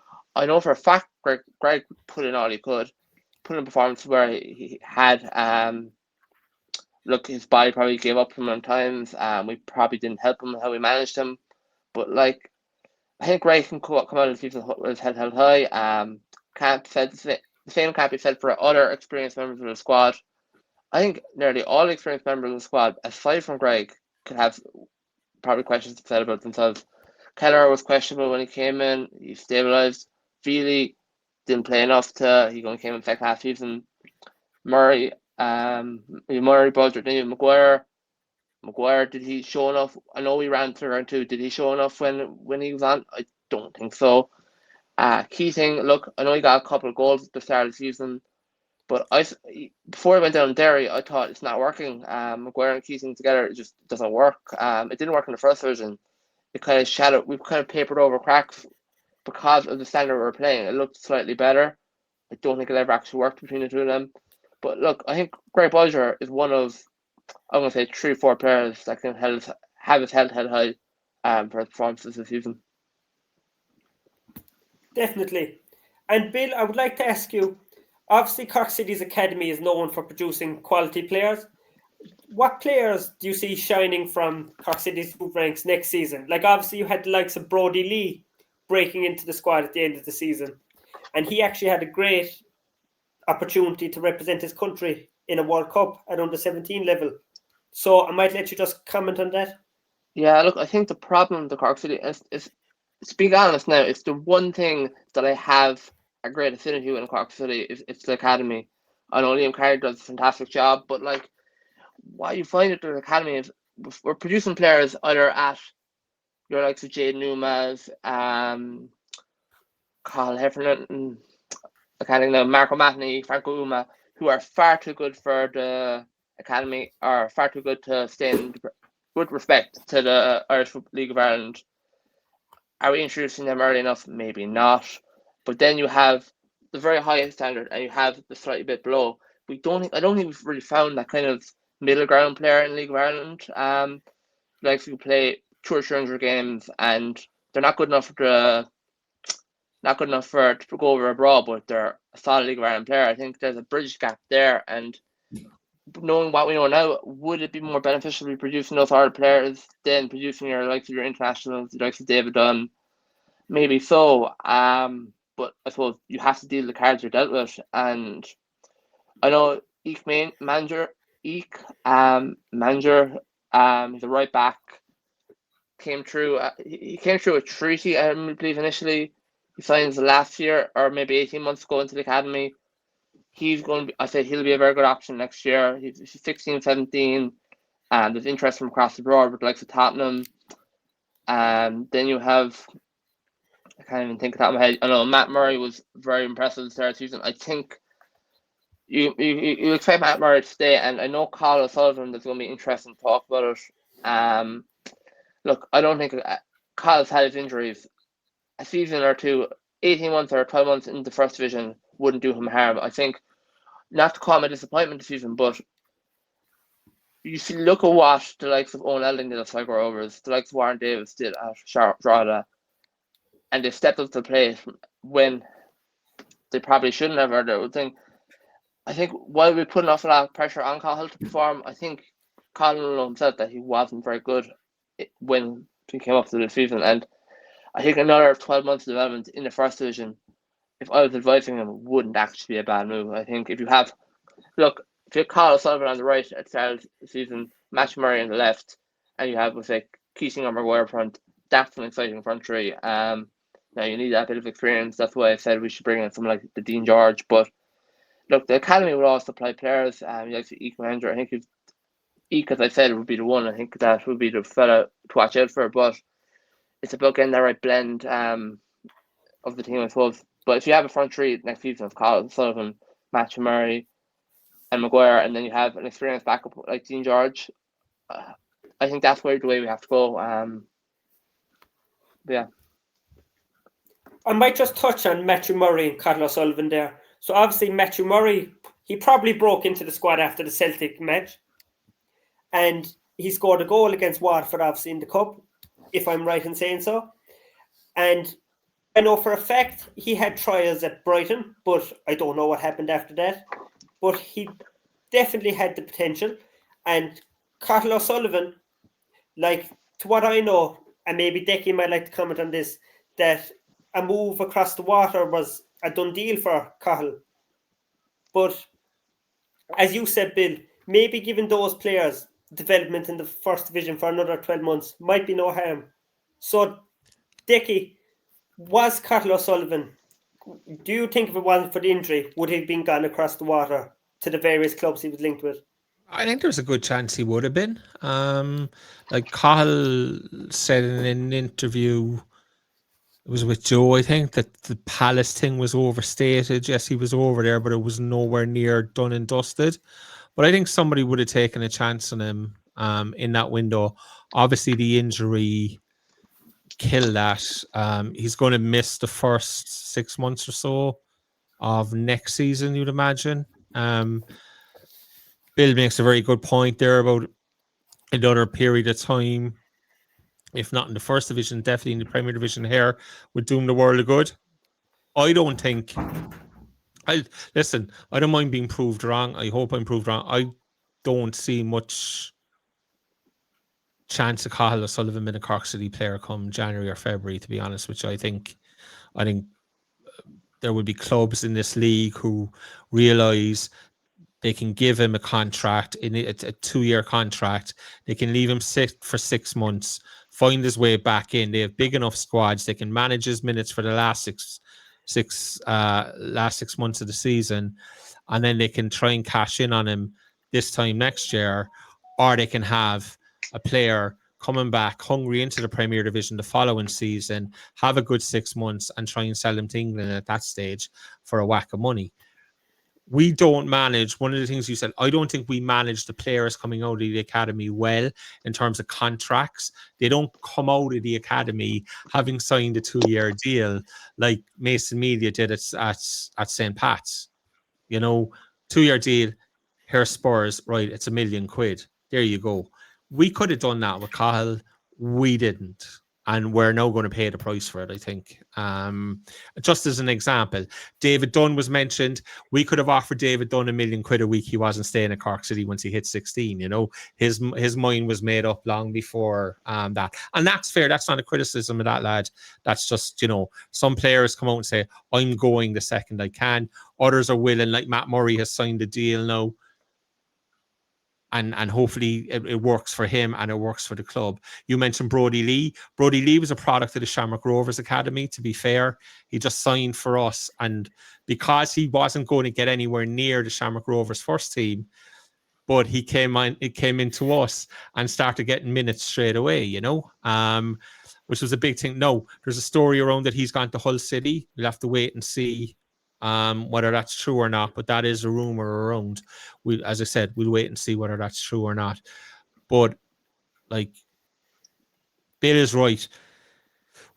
[SPEAKER 3] know for a fact Greg put in all he could, put in a performance where he had look, his body probably gave up him at times. We probably didn't help him how we managed him, but I think Greg can come out of the season with his head held high. The same can't be said for other experienced members of the squad. I think nearly all experienced members of the squad, aside from Greg, could have probably questions said about themselves. Keller was questionable when he came in. He stabilised. Feely didn't play enough he only came in second half season. Murray, Bulger, Maguire, did he show enough? I know we ran through round 2. Did he show enough when he was on? I don't think so. Keating, look, I know he got a couple of goals at the start of the season, but before I went down Derry, I thought it's not working. Maguire and Keating together, it just doesn't work. It didn't work in the first division. It kind of shadowed. We've kind of papered over cracks because of the standard we were playing. It looked slightly better. I don't think it ever actually worked between the two of them. But look, I think Greg Bulger is one of, I'm going to say, 3 or 4 players that can have his head held high for his performances this season.
[SPEAKER 1] Definitely. And Bill, I would like to ask you, obviously Cork City's academy is known for producing quality players. What players do you see shining from Cork City's ranks next season? Obviously you had the likes of Brodie Lee breaking into the squad at the end of the season. And he actually had a great opportunity to represent his country in a World Cup at under 17 level. So I might let you just comment on that.
[SPEAKER 3] Yeah, look, I think the problem with the Cork City is to be honest now, it's the one thing that I have a great affinity with in Cork City. It's the academy. I know Liam Carey does a fantastic job, but what you find at the academy is we're producing players either at your likes of Jade Numas, Carl Heffernan, Marco Matney, Franco Uma, who are far too good for the academy, are far too good to stay in good respect to the Irish League of Ireland. Are we introducing them early enough? Maybe not. But then you have the very highest standard and you have the slightly bit below. I don't think we've really found that kind of middle ground player in League of Ireland. You play 2 or 300 games and they're not good enough to go over abroad, but they're a solid League of Ireland player. I think there's a bridge gap there, and knowing what we know now, would it be more beneficial to be producing those hard players than producing your internationals, the likes of David Dunn? Maybe so. But I suppose you have to deal the cards you're dealt with, and I know Manager, he's a right back. Came through. He came through a treaty, I believe, initially. He signs last year, or maybe 18 months ago, into the academy. He's going to be, he'll be a very good option next year. He's 16, 17, and there's interest from across the board with the likes of Tottenham. Then you have, I can't even think of that in my head. I know Matt Murray was very impressive this start of the season. I think you expect Matt Murray to stay, and I know Colin O'Sullivan, there's going to be interesting talk about it. Look, I don't think Colin's had his injuries. A season or two, 18 months or 12 months in the first division wouldn't do him harm. I think, not to call him a disappointment this season, but you see, look at what the likes of Owen Elding did at Sligo Rovers, the likes of Warren Davis did at Shamrock Rovers, and they stepped up to the plate when they probably shouldn't have. I think while we put an awful lot of pressure on Cahill to perform, I think Colin himself that he wasn't very good when he came up to the season. And I think another 12 months of development in the first division, if I was advising him, wouldn't actually be a bad move. I think if you have Carl O'Sullivan on the right at the start of the season, Matthew Murray on the left, and you have, with Keating or Maguire front, that's an exciting front three. Now you need that bit of experience. That's why I said we should bring in someone like the Dean George. But look, the academy would also supply players. You like Eek Mahendra. I think Eek, as I said, would be the one. I think that would be the fella to watch out for. But it's about getting that right blend of the team, I suppose. But if you have a front three next season of Carl Sullivan, Matthew Murray, and Maguire, and then you have an experienced backup like Dean George, I think that's the way we have to go. Yeah.
[SPEAKER 1] I might just touch on Matthew Murray and Carl O'Sullivan there. So obviously Matthew Murray, he probably broke into the squad after the Celtic match, and he scored a goal against Watford, obviously, in the Cup, if I'm right in saying so. And I know for a fact he had trials at Brighton, but I don't know what happened after that. But he definitely had the potential. And Carl O'Sullivan, like, to what I know, and maybe Decky might like to comment on this, that a move across the water was a done deal for Cahill. But as you said, Bill, maybe giving those players development in the first division for another 12 months might be no harm. So, Decky, was Cahill O'Sullivan, do you think if it wasn't for the injury, would he have been gone across the water to the various clubs he was linked with?
[SPEAKER 2] I think there's a good chance he would have been. Like Cahill said in an interview, it was with Joe, I think, that the Palace thing was overstated. Yes, he was over there, but it was nowhere near done and dusted. But I think somebody would have taken a chance on him in that window. Obviously, the injury killed that. He's going to miss the first 6 months or so of next season, you'd imagine. Bill makes a very good point there about another period of time, if not in the first division, definitely in the Premier Division here, would do him the world of good. I don't think... I don't mind being proved wrong. I hope I'm proved wrong. I don't see much chance of Cahill O'Sullivan being a Cork City player come January or February, to be honest, which I think there will be clubs in this league who realise they can give him a contract, a 2-year contract. They can leave him sit for 6 months, find his way back in. They have big enough squads. They can manage his minutes for the last six months of the season, and then they can try and cash in on him this time next year, or they can have a player coming back hungry into the Premier Division the following season, have a good 6 months, and try and sell him to England at that stage for a whack of money. We don't manage, one of the things you said, I don't think we manage the players coming out of the academy well in terms of contracts. They don't come out of the academy having signed a 2-year deal like Mason Media did at St. Pat's. 2-year deal, here's Spurs, right, it's £1 million. There you go. We could have done that with Cahill. We didn't. And we're now going to pay the price for it, I think. Just as an example, David Dunn was mentioned. We could have offered David Dunn £1 million a week. He wasn't staying at Cork City once he hit 16. His mind was made up long before that. And that's fair. That's not a criticism of that lad. That's just, some players come out and say, I'm going the second I can. Others are willing, like Matt Murray has signed a deal now. And hopefully it works for him and it works for the club. You mentioned Brodie Lee. Brodie Lee was a product of the Shamrock Rovers Academy, to be fair. He just signed for us. And because he wasn't going to get anywhere near the Shamrock Rovers first team, but he came into us and started getting minutes straight away, which was a big thing. No, there's a story around that he's gone to Hull City. We'll have to wait and see whether that's true or not, but that is a rumor around. As I said, we'll wait and see whether that's true or not. But Bill is right.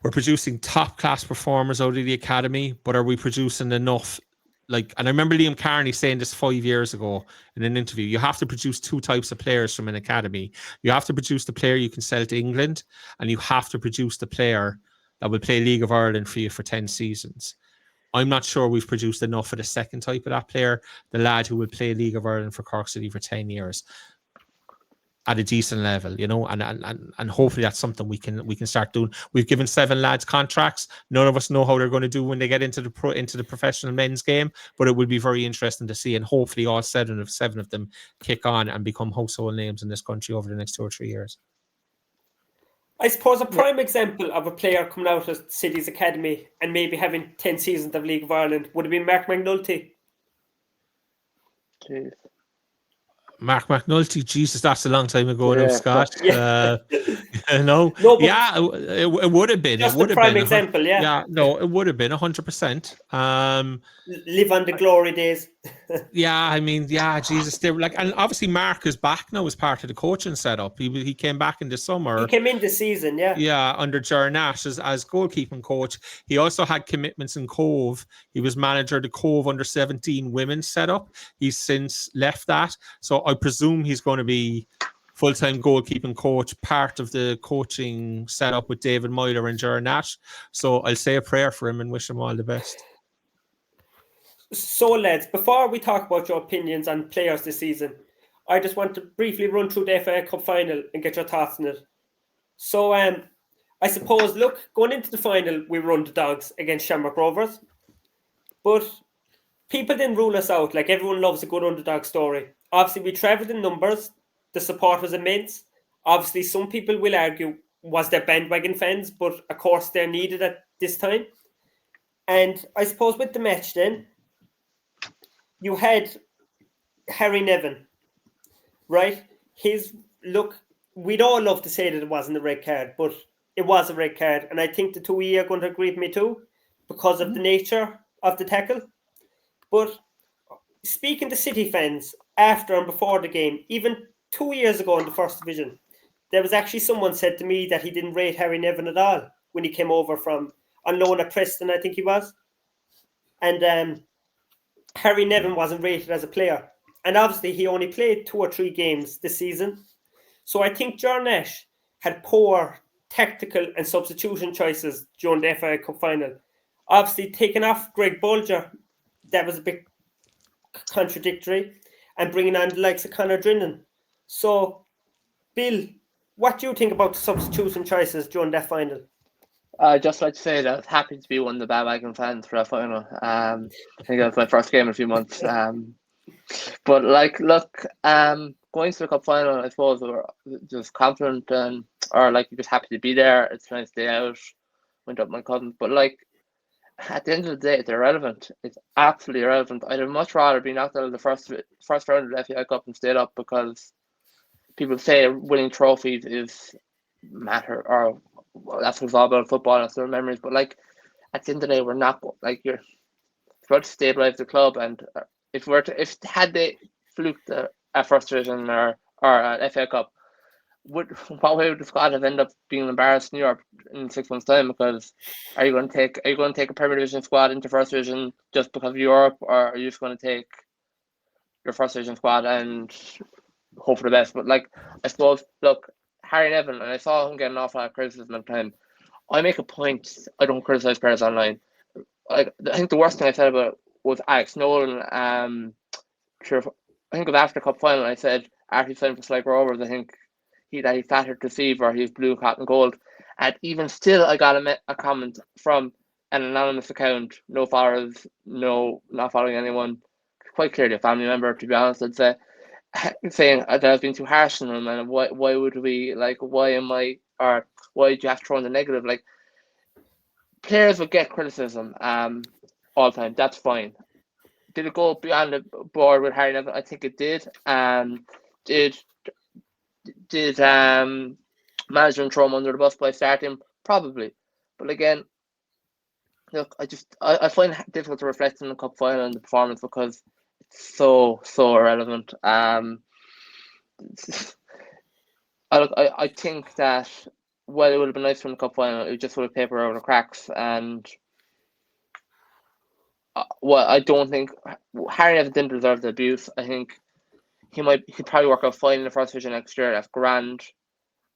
[SPEAKER 2] We're producing top class performers out of the academy, but are we producing enough? And I remember Liam Carney saying this 5 years ago in an interview. You have to produce 2 types of players from an academy. You have to produce the player you can sell to England, and you have to produce the player that will play League of Ireland for you for 10 seasons. I'm not sure we've produced enough of the second type of that player, the lad who will play League of Ireland for Cork City for 10 years. at a decent level, you know, and hopefully that's something we can start doing. We've given 7 lads contracts. None of us know how they're going to do when they get into the professional men's game, but it will be very interesting to see, and hopefully all seven of them kick on and become household names in this country over the next 2 or 3 years.
[SPEAKER 1] I suppose a prime example of a player coming out of City's academy and maybe having 10 seasons of League of Ireland would have been Mark McNulty.
[SPEAKER 3] Jeez.
[SPEAKER 2] Mark McNulty, Jesus, that's a long time ago now, Scott.
[SPEAKER 1] Yeah.
[SPEAKER 2] You know,
[SPEAKER 1] No, but
[SPEAKER 2] yeah, it would have been.
[SPEAKER 1] just
[SPEAKER 2] It would
[SPEAKER 1] a
[SPEAKER 2] have
[SPEAKER 1] prime
[SPEAKER 2] been.
[SPEAKER 1] example, yeah.
[SPEAKER 2] Yeah, no, it would have been 100%.
[SPEAKER 1] Live on the glory days.
[SPEAKER 2] Yeah, I mean, yeah, Jesus, they were like, and obviously Mark is back now as part of the coaching setup. He came back in the summer.
[SPEAKER 1] He came in this season, yeah.
[SPEAKER 2] Yeah, under Ger Nash as goalkeeping coach. He also had commitments in Cove. He was manager of the Cove under 17 women's setup. He's since left that. So I presume he's going to be full-time goalkeeping coach, part of the coaching setup with David Moyler and Ger Nash. So I'll say a prayer for him and wish him all the best.
[SPEAKER 1] So, lads, before we talk about your opinions on players this season, I just want to briefly run through the FAI Cup final and get your thoughts on it. So, I suppose, look, going into the final, we were underdogs against Shamrock Rovers. But people didn't rule us out. Like, everyone loves a good underdog story. Obviously, we travelled in numbers. The support was immense. Obviously, some people will argue, was there bandwagon fans? But, of course, they're needed at this time. And I suppose with the match then, you had Harry Nevin, right? We'd all love to say that it wasn't a red card, but it was a red card. And I think the 2E are going to agree with me too, because of the nature of the tackle. But speaking to City fans after and before the game, even 2 years ago in the First Division, there was actually someone said to me that he didn't rate Harry Nevin at all when he came over from on loan at Preston, I think he was. And Harry Nevin wasn't rated as a player. And obviously, he only played 2 or 3 games this season. So I think Ger Nash had poor tactical and substitution choices during the FAI Cup final. Obviously, taking off Greg Bolger, that was a bit contradictory. And bringing on the likes of Conor Drinnan. So, Bill, what do you think about the substitution choices during that final?
[SPEAKER 3] I'd just like to say that I was happy to be one of the bandwagon fans for that final. I think that was my first game in a few months. But like, look, going to the cup final, I suppose we were just confident or like you're just happy to be there. It's a nice day out. Went up with my cousins, but like at the end of the day, it's irrelevant. It's absolutely irrelevant. I'd have much rather be knocked out of the first round of the FAI Cup and stayed up, because people say winning trophies is matter, or that's what's all about football, that's their memories. But like at the end of the day, we're not like you're supposed to stabilize the club, and if had they fluked a First Division or an FA Cup, what way would the squad have ended up being embarrassed in Europe in 6 months' time? Because are you going to take a Premier Division squad into First Division just because of Europe, or are you just going to take your First Division squad and hope for the best? But like, I suppose, look, Harry Nevin, and I saw him get an awful lot of criticism at the time. I make a point, I don't criticize players online. Like, I think the worst thing I said about it was Alex Nolan. I think it was after the cup final. I said after he signed for Shamrock Rovers, I think he flattered to deceive, or he's blue, cotton, gold. And even still, I got a comment from an anonymous account, no followers, not following anyone, quite clearly a family member, to be honest, I'd say, saying that I've been too harsh on him, and why would we, like, why do you have to throw in the negative? Like, players would get criticism all the time, that's fine. Did it go beyond the board with Harry Nevin? I think it did. Did management throw him under the bus by starting him? Probably. But again, look, I find it difficult to reflect on the cup final and the performance, because it's so irrelevant. I think that while it would have been nice from the cup final, it just would have papered over the cracks. And I don't think Harry Nevin didn't deserve the abuse. I think he'd probably work out fine in the First Division next year. That's grand.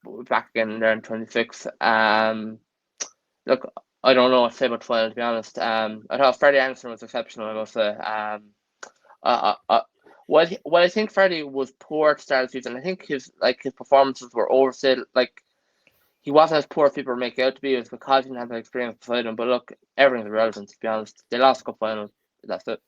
[SPEAKER 3] But we're back again there in 26. Look, I don't know what to say about the final, to be honest. I thought Freddie Anderson was exceptional, I must say. What I think Freddie was poor at the start of the season. I think his performances were overstated. Like, he wasn't as poor as people make out to be. It was because he didn't have the experience beside him. But look, everything's irrelevant, to be honest. They lost the cup final. That's it.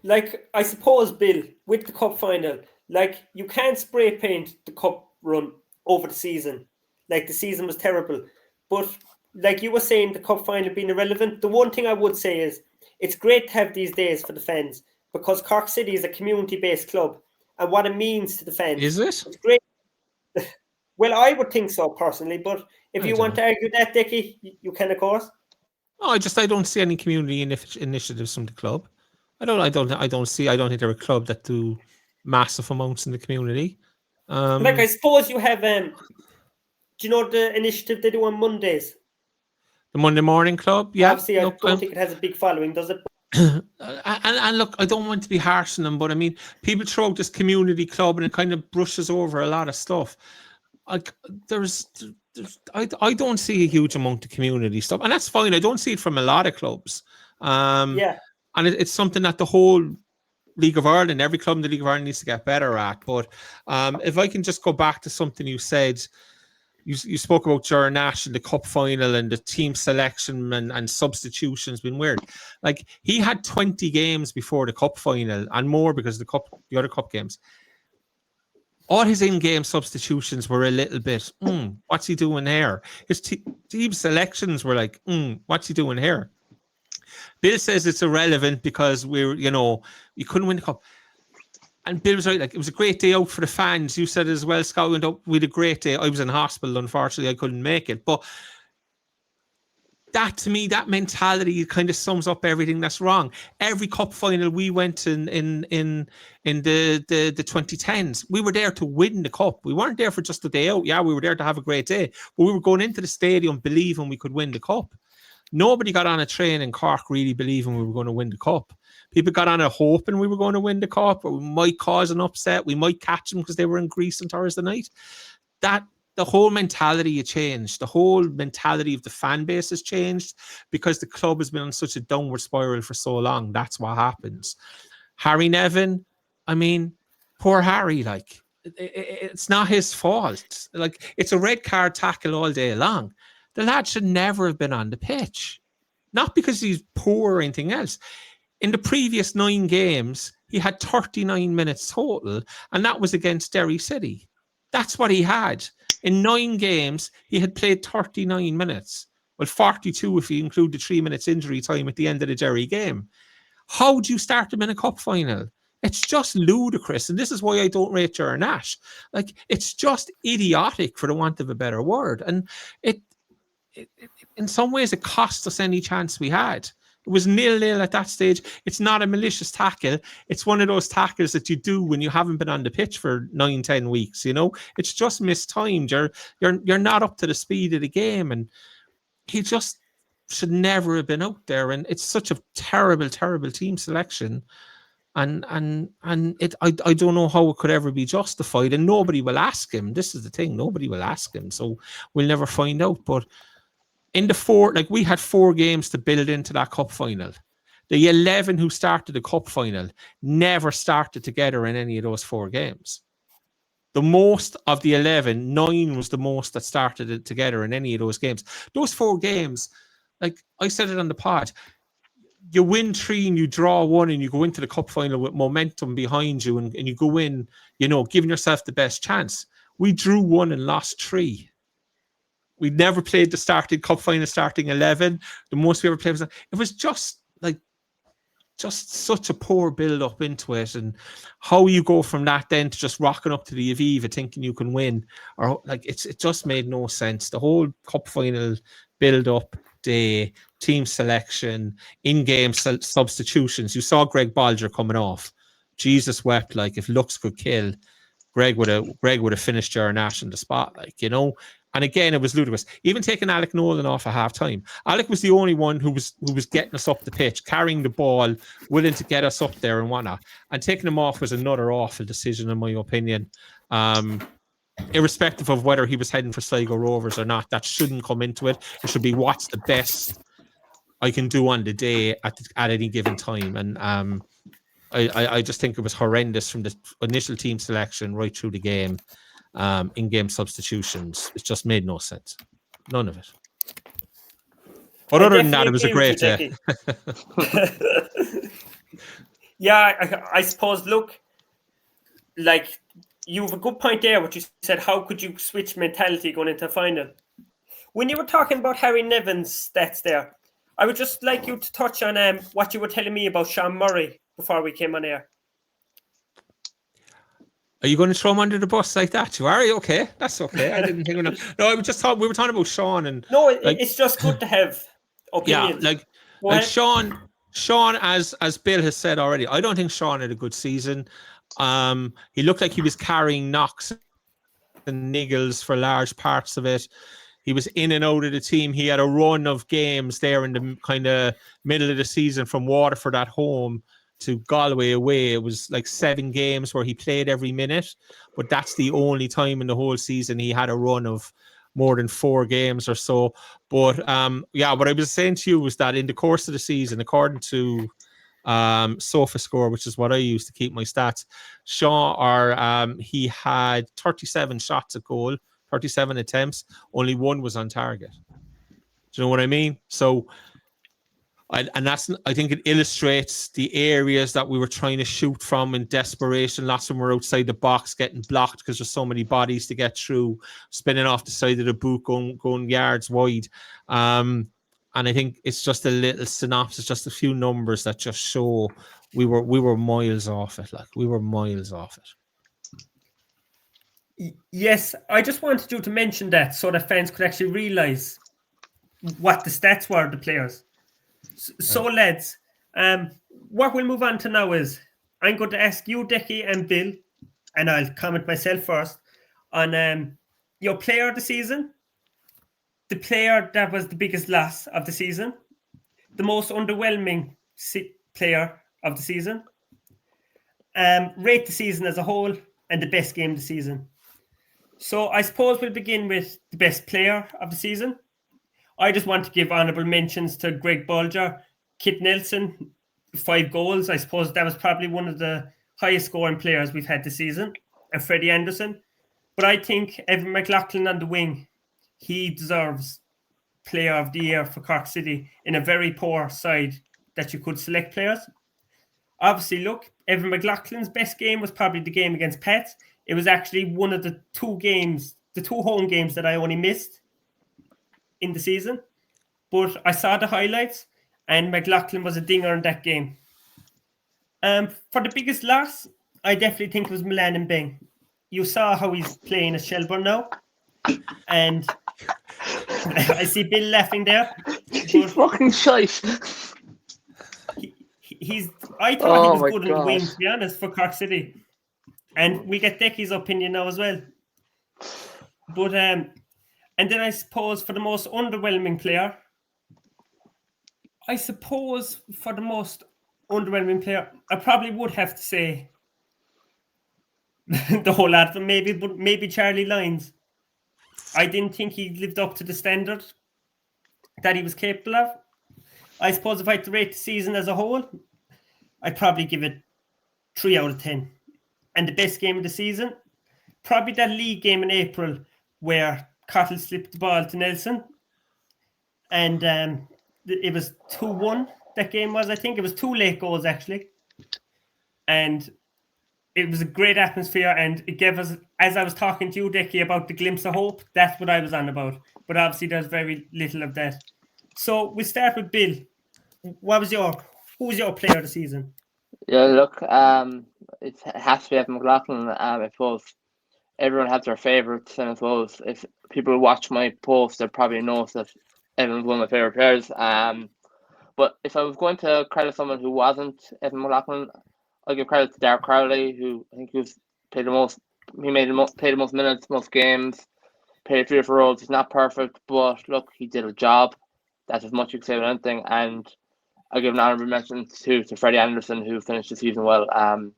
[SPEAKER 1] Like, I suppose, Bill, with the cup final, like, you can't spray paint the cup run over the season. Like, the season was terrible. But like you were saying, the cup final being irrelevant, the one thing I would say is it's great to have these days for the fans, because Cork City is a community-based club, and what it means to the fans.
[SPEAKER 2] Is it?
[SPEAKER 1] It's great. Well, I would think so personally, but if you want to argue that, Dickie, you can, of course.
[SPEAKER 2] No, I don't see any community initiatives from the club. I don't think they're a club that do massive amounts in the community.
[SPEAKER 1] Like, I suppose you have do you know the initiative they do on Mondays?
[SPEAKER 2] The Monday Morning Club, yeah.
[SPEAKER 1] Obviously, I don't think it has a big following, does it?
[SPEAKER 2] And look, I don't want to be harsh on them, but I mean, people throw out this community club and it kind of brushes over a lot of stuff. Like, I don't see a huge amount of community stuff, and that's fine. I don't see it from a lot of clubs.
[SPEAKER 1] Yeah,
[SPEAKER 2] and it's something that the whole League of Ireland, every club in the League of Ireland needs to get better at. But if I can just go back to something you said. You spoke about Ger Nash in the cup final and the team selection and substitutions been weird. Like, he had 20 games before the cup final and more because of the other cup games. All his in-game substitutions were a little bit, what's he doing here? His team selections were like, what's he doing here? Bill says it's irrelevant because you couldn't win the cup. And Bill was right, like, it was a great day out for the fans. You said as well, Scott, went up with a great day. I was in hospital, unfortunately, I couldn't make it. But that, to me, that mentality kind of sums up everything that's wrong. Every cup final we went in the 2010s, we were there to win the cup. We weren't there for just a day out. Yeah, we were there to have a great day. But we were going into the stadium believing we could win the cup. Nobody got on a train in Cork really believing we were going to win the cup. People got on it hoping we were going to win the cup, or we might cause an upset. We might catch them because they were in Greece on Thursday night. The whole mentality had changed. The whole mentality of the fan base has changed because the club has been on such a downward spiral for so long. That's what happens. Harry Nevin, I mean, poor Harry, like, it's not his fault. Like, it's a red card tackle all day long. The lad should never have been on the pitch. Not because he's poor or anything else. In the previous 9 games, he had 39 minutes total, and that was against Derry City. That's what he had. In 9 games, he had played 39 minutes. Well, 42 if you include the 3 minutes injury time at the end of the Derry game. How do you start him in a cup final? It's just ludicrous, and this is why I don't rate Ger Nash. Like, it's just idiotic, for the want of a better word. And it in some ways, it cost us any chance we had. It was 0-0 at that stage. It's not a malicious tackle. It's one of those tackles that you do when you haven't been on the pitch for 9-10 weeks. It's just mistimed. You're not up to the speed of the game, and he just should never have been out there. And it's such a terrible, terrible team selection. And I don't know how it could ever be justified. And nobody will ask him. This is the thing. Nobody will ask him. So we'll never find out. But in we had 4 games to build into that cup final. The 11 who started the cup final never started together in any of those 4 games. The most of the 11, 9 was the most that started it together in any of those games. Those 4 games, like I said it on the pod, you win 3 and you draw 1 and you go into the cup final with momentum behind you and you go in, giving yourself the best chance. We drew 1 and lost 3. We never played the starting cup final starting 11. The most we ever played was, it was just such a poor build up into it. And how you go from that then to just rocking up to the Aviva thinking you can win, or it just made no sense. The whole cup final build up, day, team selection, in-game substitutions. You saw Greg Bolger coming off. Jesus wept. Like, if looks could kill, Greg would have finished Ger Nash in the spot. And again, it was ludicrous. Even taking Alec Nolan off at half-time. Alec was the only one who was getting us up the pitch, carrying the ball, willing to get us up there and whatnot. And taking him off was another awful decision, in my opinion. Irrespective of whether he was heading for Sligo Rovers or not, that shouldn't come into it. It should be what's the best I can do on the day at any given time. And I just think it was horrendous from the initial team selection right through the game. In-game substitutions, it just made no sense. None of it. But other than that, it was a great day.
[SPEAKER 1] Yeah, I suppose, look, like, you have a good point there, what you said, how could you switch mentality going into a final? When you were talking about Harry Nevin's stats there, I would just like you to touch on what you were telling me about Sean Murray before we came on air.
[SPEAKER 2] Are you going to throw him under the bus like that? Are you okay? That's okay. I didn't think. No, I was just we were talking about Sean and.
[SPEAKER 1] No, it's just good to have opinions.
[SPEAKER 2] Yeah, like Sean, as Bill has said already, I don't think Sean had a good season. He looked like he was carrying knocks and niggles for large parts of it. He was in and out of the team. He had a run of games there in the kind of middle of the season from Waterford at home to Galway away. It was like 7 games where he played every minute, but that's the only time in the whole season he had a run of more than 4 games or so. But what I was saying to you was that in the course of the season, according to SofaScore, which is what I use to keep my stats, he had 37 shots at goal, 37 attempts, only 1 was on target. Do you know what I mean? So, I think it illustrates the areas that we were trying to shoot from in desperation. Lots of them were outside the box, getting blocked because there's so many bodies to get through, spinning off the side of the boot, going yards wide. And I think it's just a little synopsis, just a few numbers that just show we were miles off it. Like, we were miles off it.
[SPEAKER 1] Yes, I just wanted you to mention that so that fans could actually realise what the stats were of the players. So, lads, what we'll move on to now is I'm going to ask you, Decky, and Bill, and I'll comment myself first, on your player of the season, the player that was the biggest loss of the season, the most underwhelming player of the season, rate the season as a whole, and the best game of the season. So I suppose we'll begin with the best player of the season. I just want to give honourable mentions to Greg Bolger, Kit Nelson, 5 goals. I suppose that was probably one of the highest scoring players we've had this season, and Freddie Anderson. But I think Evan McLaughlin on the wing, he deserves player of the year for Cork City in a very poor side that you could select players. Obviously, look, Evan McLaughlin's best game was probably the game against Pats. It was actually one of the 2 games, the 2 home games that I only missed in the season. But I saw the highlights, and McLaughlin was a dinger in that game. For the biggest loss, I definitely think it was Milan and Beng. You saw how he's playing at Shelburne now, and I see Bill laughing there.
[SPEAKER 3] He's fucking shite.
[SPEAKER 1] I thought he was good on the wing, to be honest, for Cork City. And we get Decky's opinion now as well. But and then I suppose for the most underwhelming player, I probably would have to say the whole lot of them, maybe Charlie Lyons. I didn't think he lived up to the standard that he was capable of. I suppose if I had to rate the season as a whole, I'd probably give it 3 out of 10. And the best game of the season, probably that league game in April where Cottle slipped the ball to Nelson. And it was 2-1, that game was, I think. It was 2 late goals, actually. And it was a great atmosphere, and it gave us, as I was talking to you, Decky, about the glimpse of hope, that's what I was on about. But obviously there's very little of that. So we'll start with Bill. Who was your player of the season?
[SPEAKER 3] Yeah, look, it has to be Evan McLaughlin. I suppose everyone has their favourites, and I suppose if people watch my post, they'll probably know that Evan's one of my favourite players. But if I was going to credit someone who wasn't Evan McLaughlin, I'll give credit to Dark Crowley, who I think played the most minutes, most games, played 3 or 4 roles. He's not perfect, but look, he did a job. That's as much you can say about anything. And I'll give an honourable mention to Freddie Anderson, who finished the season well. To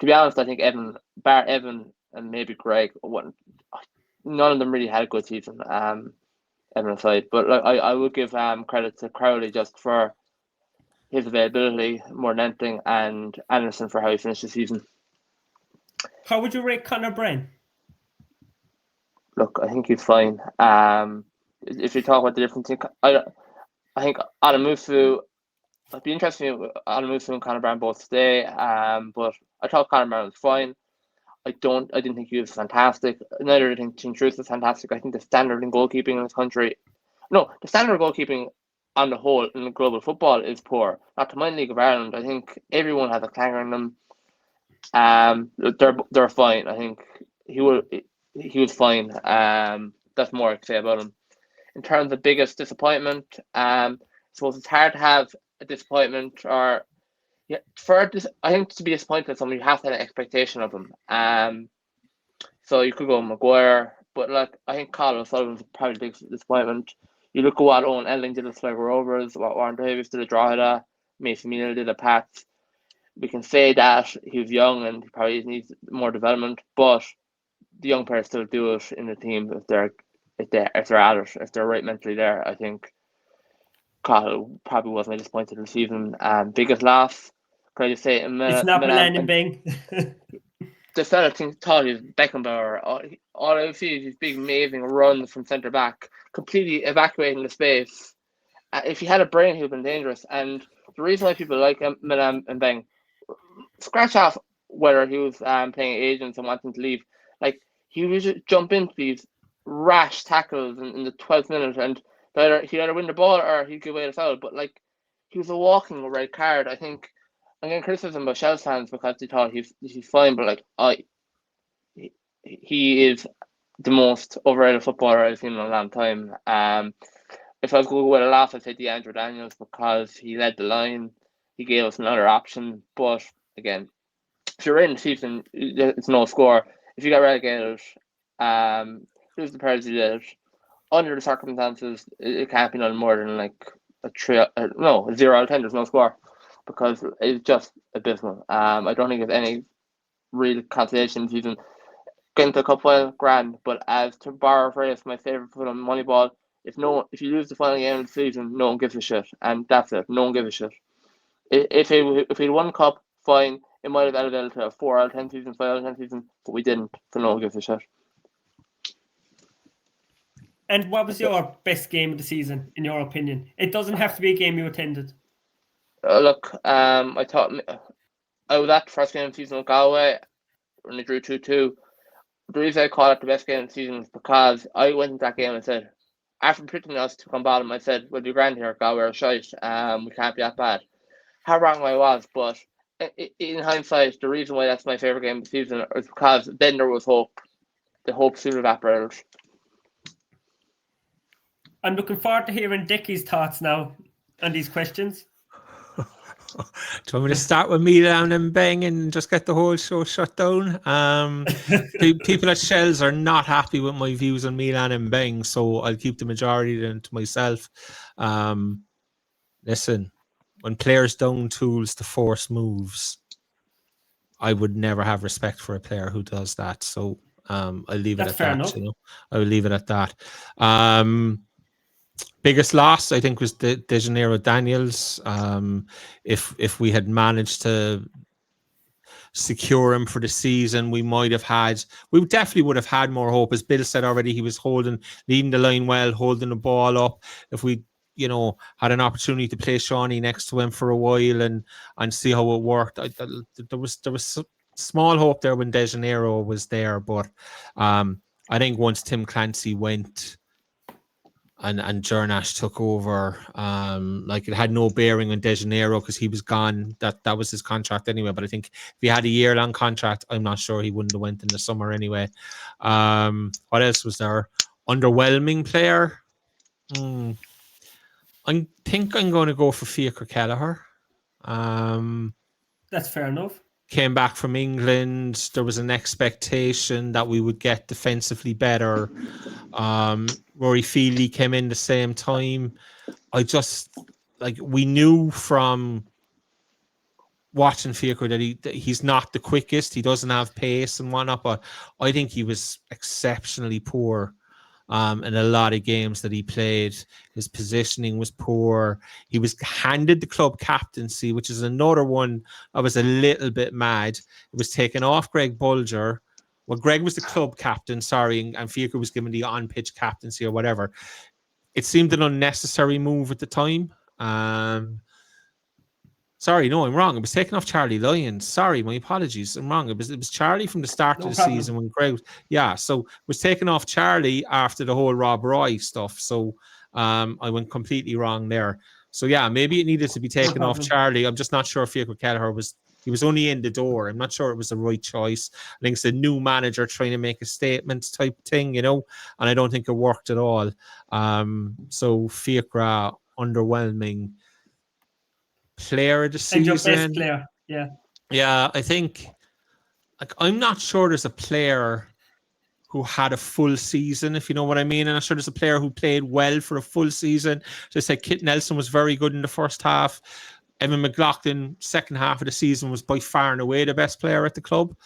[SPEAKER 3] be honest, I think Evan and maybe Greg, none of them really had a good season, Evan aside. But I would give credit to Crowley just for his availability more than anything, and Anderson for how he finished the season.
[SPEAKER 1] How would you rate Conor Bryan?
[SPEAKER 3] Look, I think he's fine. If you talk about the different thing, I think Adamufu. It'd be interesting if Adamufu and Conor Bryan both stay. But I thought Conor Bryan was fine. I didn't think he was fantastic. Neither did I think Tim Truth was fantastic. I think the standard in goalkeeping in this country, the standard of goalkeeping on the whole in global football is poor. Not to mind League of Ireland. I think everyone has a clanger in them. They're fine. I think he was fine. That's more I can say about him. In terms of biggest disappointment, I suppose it's hard to have a disappointment or I think to be disappointed in someone, you have to have an expectation of them. So you could go Maguire, but I think Colin O'Sullivan's probably the biggest disappointment. You look at what Owen Elling did at Shamrock Rovers, what Warren Davies did at Drogheda, Mason Meal did at Pats. We can say that he was young and he probably needs more development, but the young players still do it in the team if they're at it, if they're right mentally there. I think Cahill probably wasn't disappointed in the season. Biggest loss, can I just say,
[SPEAKER 1] it's not Milan and Bing.
[SPEAKER 3] The fella thought he was Beckenbauer. All I see is these big, amazing runs from centre back, completely evacuating the space. If he had a brain, he would have been dangerous. And the reason why people like Milan and Bing, scratch off whether he was playing agents and wanting to leave. He would just jump into these rash tackles in the 12th minute, and he'd either win the ball or he'd give away the foul. But he was a walking red card. I think I'm getting criticism about Shels fans because they thought he's fine, but he is the most overrated footballer I've seen in a long time. If I was going with a laugh, I'd say DeAndre Daniels because he led the line. He gave us another option. But again, if you're in the season, it's no score. If you got relegated, lose the players you did, under the circumstances, it can't be nothing more than a 0 out of 10. There's no score because it's just abysmal. I don't think there's any real consolation season. Getting to a cup final, grand. But as to borrow a phrase, my favourite foot on Moneyball, if you lose the final game of the season, no one gives a shit, and that's it. No one gives a shit. If he'd won cup, fine. It might have elevated to a 4 out of 10 season, 5 out of 10 season, but we didn't. So no one gives a shit.
[SPEAKER 1] And what was your best game of the season, in your opinion? It doesn't have to be a game you attended.
[SPEAKER 3] I thought I was at the first game of the season with Galway when they drew 2-2. The reason I call it the best game of the season is because I went into that game and said, after predicting us to come bottom, I said, we'll do grand here, Galway are shite. We can't be that bad. How wrong I was, but in hindsight, the reason why that's my favourite game of the season is because then there was hope. The hope soon evaporated.
[SPEAKER 1] I'm looking forward to hearing Dickie's thoughts now on these questions.
[SPEAKER 2] Do you want me to start with Milan and Bang and just get the whole show shut down? People at Shells are not happy with my views on Milan and Bang, so I'll keep the majority of them to myself. Listen, when players down tools to force moves, I would never have respect for a player who does that. So I'll leave it at that. I will leave it at that. Biggest loss, I think, was De Janeiro Daniels. If we had managed to secure him for the season, we definitely would have had more hope. As Bill said already, he was leading the line well, holding the ball up. If we, had an opportunity to play Shawnee next to him for a while and see how it worked, there was small hope there when De Janeiro was there. But I think once Tim Clancy went and Ger Nash took over, it had no bearing on De Janeiro because he was gone. That was his contract anyway. But I think if he had a year-long contract, I'm not sure he wouldn't have went in the summer anyway. What else was there? Underwhelming player. I think I'm going to go for Fiacre Kelleher.
[SPEAKER 1] That's fair enough. Came
[SPEAKER 2] back from England. There was an expectation that we would get defensively better. Rory Feely came in the same time. We knew from watching Fiacre that he's not the quickest. He doesn't have pace and whatnot, but I think he was exceptionally poor in a lot of games that he played. His positioning was poor. He was handed the club captaincy, which is another one I was a little bit mad. It was taken off Greg Bulger. Well, Greg was the club captain, sorry, and Fiacre was given the on-pitch captaincy or whatever. It seemed an unnecessary move at the time. Sorry, no, I'm wrong. It was taken off Charlie Lyons. Sorry, my apologies. I'm wrong. It was Charlie from the start of the season when Greg. Yeah, so it was taken off Charlie after the whole Rob Roy stuff. So I went completely wrong there. So yeah, maybe it needed to be taken off Charlie. I'm just not sure if Fiacre Kelleher he was only in the door. I'm not sure it was the right choice. I think it's a new manager trying to make a statement type thing, and I don't think it worked at all. So Fiacre, underwhelming. Player of the season.
[SPEAKER 1] And your best player, yeah.
[SPEAKER 2] Yeah, I think I'm not sure there's a player who had a full season, if you know what I mean. And I'm sure there's a player who played well for a full season. So I said Kit Nelson was very good in the first half. Evan McLaughlin, second half of the season, was by far and away the best player at the club.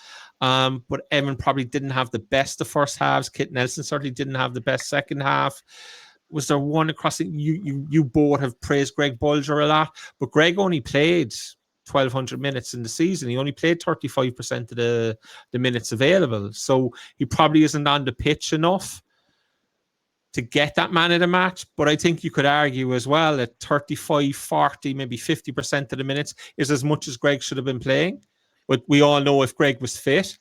[SPEAKER 2] But Evan probably didn't have the best of first halves. Kit Nelson certainly didn't have the best second half. Was there one across it? You both have praised Greg Bulger a lot, but Greg only played 1,200 minutes in the season. He only played 35% of the minutes available. So he probably isn't on the pitch enough to get that man of the match. But I think you could argue as well that 35, 40, maybe 50% of the minutes is as much as Greg should have been playing. But we all know if Greg was fit,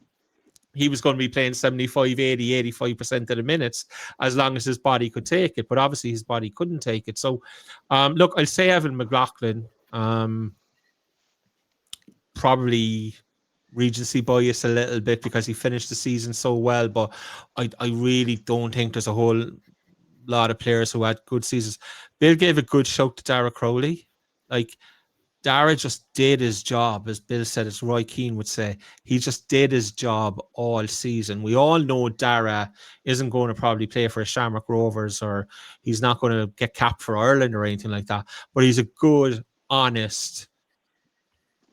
[SPEAKER 2] he was going to be playing 75, 80, 85% of the minutes as long as his body could take it. But obviously his body couldn't take it. So, look, I'll say Evan McLaughlin, probably recency bias a little bit because he finished the season so well. But I really don't think there's a whole lot of players who had good seasons. Bill gave a good shout to Dara Crowley. Like, Dara just did his job, as Bill said, as Roy Keane would say. He just did his job all season. We all know Dara isn't going to probably play for Shamrock Rovers, or he's not going to get capped for Ireland or anything like that. But he's a good, honest,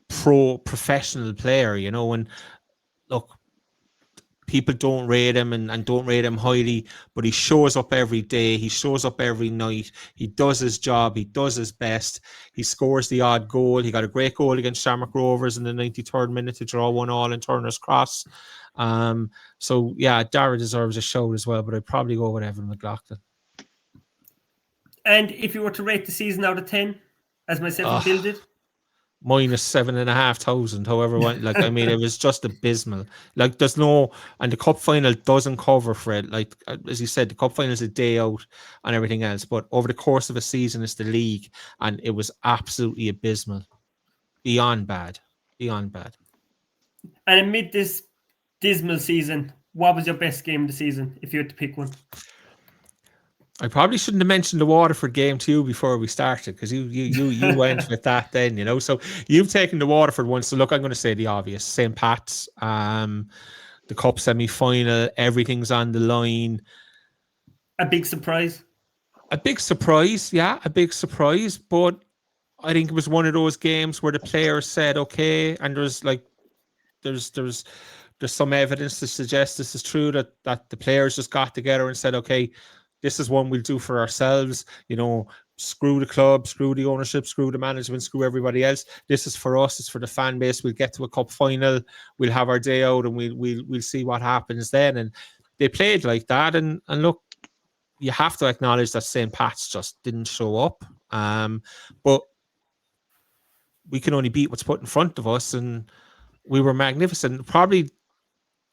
[SPEAKER 2] professional player, and look, people don't rate him and don't rate him highly, but he shows up every day. He shows up every night. He does his job. He does his best. He scores the odd goal. He got a great goal against Shamrock Rovers in the 93rd minute to draw 1-1 in Turner's Cross. So, yeah, Dara deserves a shout as well, but I'd probably go with Evan McLaughlin.
[SPEAKER 1] And if you were to rate the season out of 10, as myself and Bill did?
[SPEAKER 2] Minus 7,500, however, it was just abysmal. Like, there's no, and the cup final doesn't cover for it. Like, as you said, the cup final is a day out and everything else, but over the course of a season, it's the league, and it was absolutely abysmal. Beyond bad. And
[SPEAKER 1] amid this dismal season, what was your best game of the season, if you had to pick one?
[SPEAKER 2] I probably shouldn't have mentioned the Waterford game to you before we started, because you went with that then, So you've taken the Waterford one. So look, I'm going to say the obvious. St. Pat's, the cup semi-final, everything's on the line.
[SPEAKER 1] A big surprise.
[SPEAKER 2] Yeah, a big surprise. But I think it was one of those games where the players said, okay, and there's some evidence to suggest this is true, that the players just got together and said, okay, this is one we'll do for ourselves. Screw the club, screw the ownership, screw the management, screw everybody else. This is for us. It's for the fan base. We'll get to a cup final. We'll have our day out, and we'll see what happens then. And they played like that. And look, you have to acknowledge that St. Pat's just didn't show up. But we can only beat what's put in front of us, and we were magnificent. Probably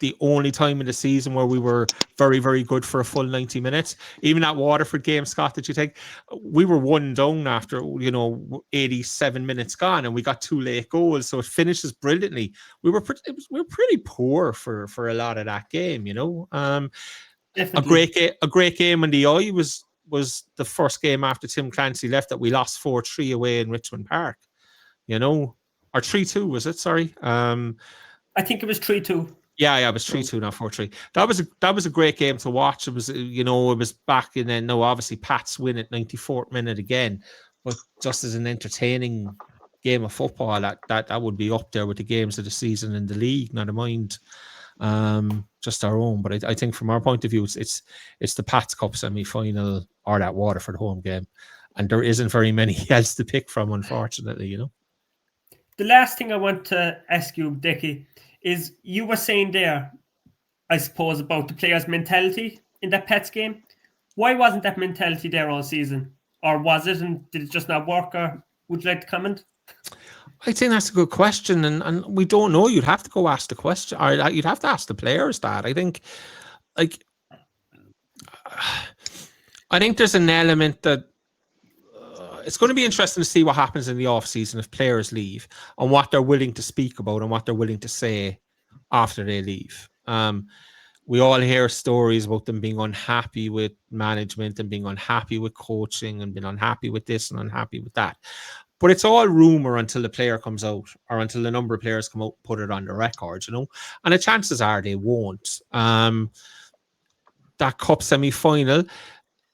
[SPEAKER 2] the only time in the season where we were very, very good for a full 90 minutes. Even that Waterford game, Scott, that you take, we were one down after, 87 minutes gone, and we got 2 late goals. So it finishes brilliantly. We were pretty poor for a lot of that game, A great game in the eye was the first game after Tim Clancy left that we lost 4-3 away in Richmond Park, or 3-2, was it? Sorry.
[SPEAKER 1] I think it was 3-2.
[SPEAKER 2] Yeah, it was 3-2, not 4-3. That was a great game to watch. It was, it was back, and then obviously Pats win at 94th minute again. But just as an entertaining game of football, that would be up there with the games of the season in the league. Not mind. just our own. But I think from our point of view, it's the Pats Cup semi-final or that Waterford home game, and there isn't very many else to pick from, unfortunately. You know.
[SPEAKER 1] The last thing I want to ask you, Dickie, is you were saying there, I suppose, about the players' mentality in that Pats game. Why wasn't that mentality there all season? Or was it, and did it just not work? Or would you like to comment?
[SPEAKER 2] I think that's a good question, and we don't know. You'd have to go ask the question, or you'd have to ask the players that. I think there's an element that it's going to be interesting to see what happens in the off season if players leave and what they're willing to speak about and what they're willing to say after they leave. We all hear stories about them being unhappy with management and being unhappy with coaching and being unhappy with this and unhappy with that. But it's all rumor until the player comes out or until the number of players come out, put it on the record, you know. And the chances are they won't. That cup semi-final,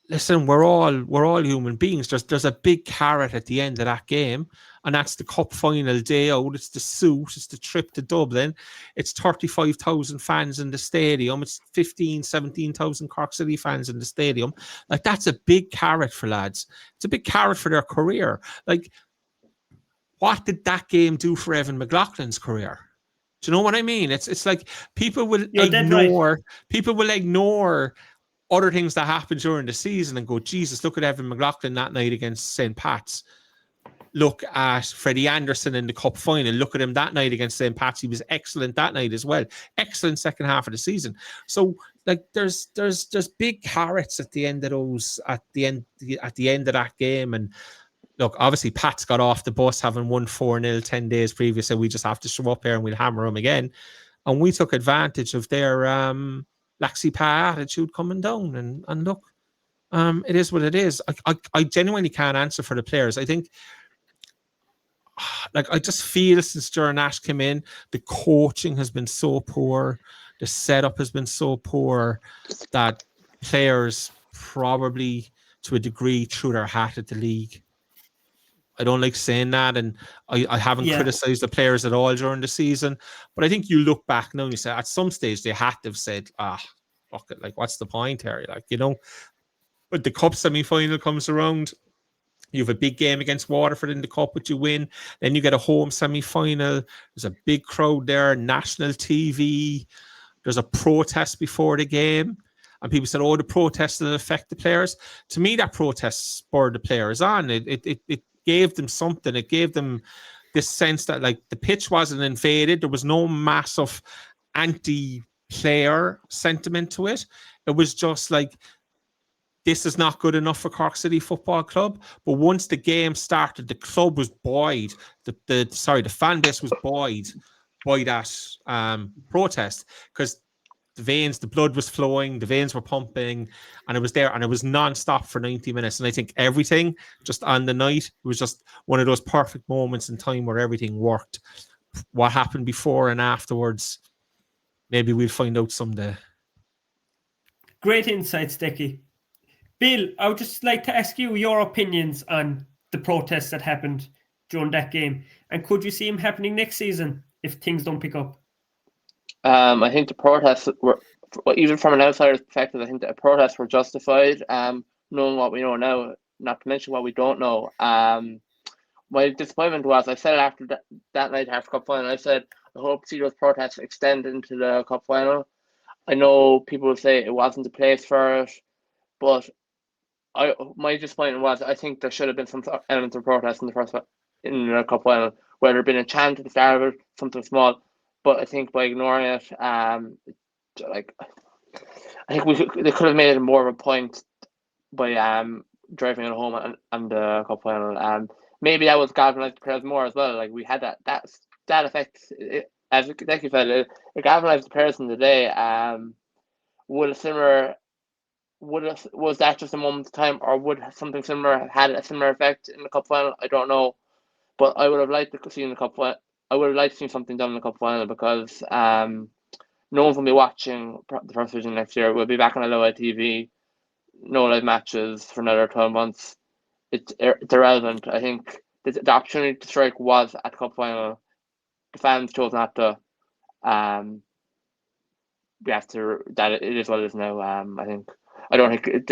[SPEAKER 2] listen, we're all human beings. There's a big carrot at the end of that game, and that's the cup final day out. It's the suit. It's the trip to Dublin. It's 35,000 fans in the stadium. It's 17,000 Cork City fans in the stadium. Like, that's a big carrot for lads. It's a big carrot for their career. Like, what did that game do for Evan McLaughlin's career? Do you know what I mean? It's like people will ignore other things that happen during the season and go, Jesus, look at Evan McLaughlin that night against St. Pat's. Look at Freddie Anderson in the cup final. Look at him that night against St. Pat's. He was excellent that night as well. Excellent second half of the season. So, like, there's big carrots at the end of those, at the end of that game. And look, obviously Pat's got off the bus having won 4-0 10 days previous, so we just have to show up here and we'll hammer them again. And we took advantage of their laxy pa attitude coming down. And look, it is what it is. I genuinely can't answer for the players. I think, like, I just feel since Ger Nash came in, the coaching has been so poor, the setup has been so poor that players probably to a degree threw their hat at the league. I don't like saying that, and I haven't criticized the players at all during the season, but I think you look back now and you say at some stage they had to have said, fuck it, like, what's the point here? Like, you know, but the cup semi-final comes around, you have a big game against Waterford in the cup, which you win, then you get a home semi-final, there's a big crowd there, national TV, there's a protest before the game, and people said, oh, the protest will affect the players. To me, that protest spurred the players on. It gave them something. It gave them this sense that, like, the pitch wasn't invaded. There was no massive anti-player sentiment to it. It was just like, this is not good enough for Cork City Football Club. But once the game started, the club was buoyed. The fan base was buoyed by that protest, because the blood was flowing, the veins were pumping, and it was there, and it was non-stop for 90 minutes. And I think everything just on the night, it was just one of those perfect moments in time where everything worked. What happened before and afterwards, maybe we'll find out someday.
[SPEAKER 1] Great insights, Dickie. Bill, I would just like to ask you your opinions on the protests that happened during that game, and could you see them happening next season if things don't pick up?
[SPEAKER 3] I think the protests were, even from an outsider's perspective, I think the protests were justified. Knowing what we know now, not to mention what we don't know. My disappointment was, I said after that night after Cup final, I said I hope to see those protests extend into the Cup final. I know people will say it wasn't the place for it, but my disappointment was, I think there should have been some element of protest in the Cup final, where there had been a chant at the start of it, something small. But I think by ignoring it, I think they could have made it more of a point by driving it home and the Cup final. Maybe that was galvanized the players more as well. Like, we had that effect. As like you said, it galvanized the players in the day. Was that just a moment's time, or would something similar have had a similar effect in the Cup final? I don't know, but I would have liked to see in the Cup final. I would have liked to see something done in the Cup final, because no one will be watching the first division next year. We'll be back on LOI TV, no live matches for another 12 months. It's irrelevant. I think the opportunity to strike was at the Cup final. The fans chose not to. we have to, that it is what it is now. I think, I don't think,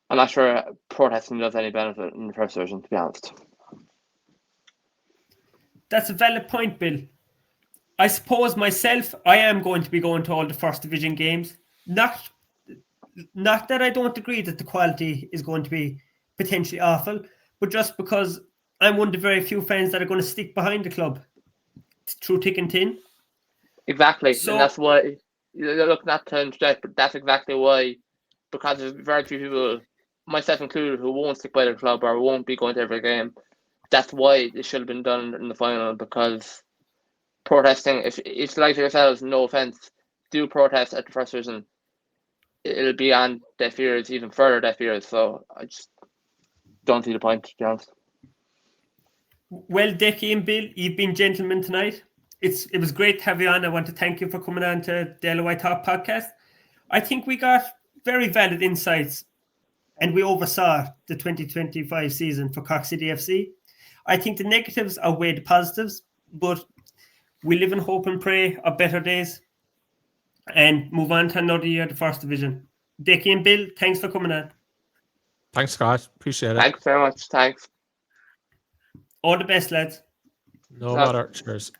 [SPEAKER 3] I'm not sure protesting does any benefit in the first division, to be honest.
[SPEAKER 1] That's a valid point, Bill. I suppose myself, I am going to be going to all the first division games. Not that I don't agree that the quality is going to be potentially awful, but just because I'm one of the very few fans that are going to stick behind the club through thick and thin.
[SPEAKER 3] Exactly,
[SPEAKER 1] So,
[SPEAKER 3] and that's why, look, not to interject, but that's exactly why, because there's very few people, myself included, who won't stick by the club or won't be going to every game. That's why it should have been done in the final, because protesting, if it's like yourselves, no offense, do protest at the first division, it'll be on deaf ears, even further deaf ears. So I just don't see the point, to be honest.
[SPEAKER 1] Well, Decky and Bill, you've been gentlemen tonight. It was great to have you on. I want to thank you for coming on to the LOI Talk podcast. I think we got very valid insights and we oversaw the 2025 season for Cork City FC. I think the negatives outweigh the positives, but we live in hope and pray of better days and move on to another year, the first division. Decky and Bill, thanks for coming on.
[SPEAKER 2] Thanks, Scott. Appreciate it.
[SPEAKER 3] Thanks very much. Thanks.
[SPEAKER 1] All the best, lads.
[SPEAKER 2] No matter. Cheers.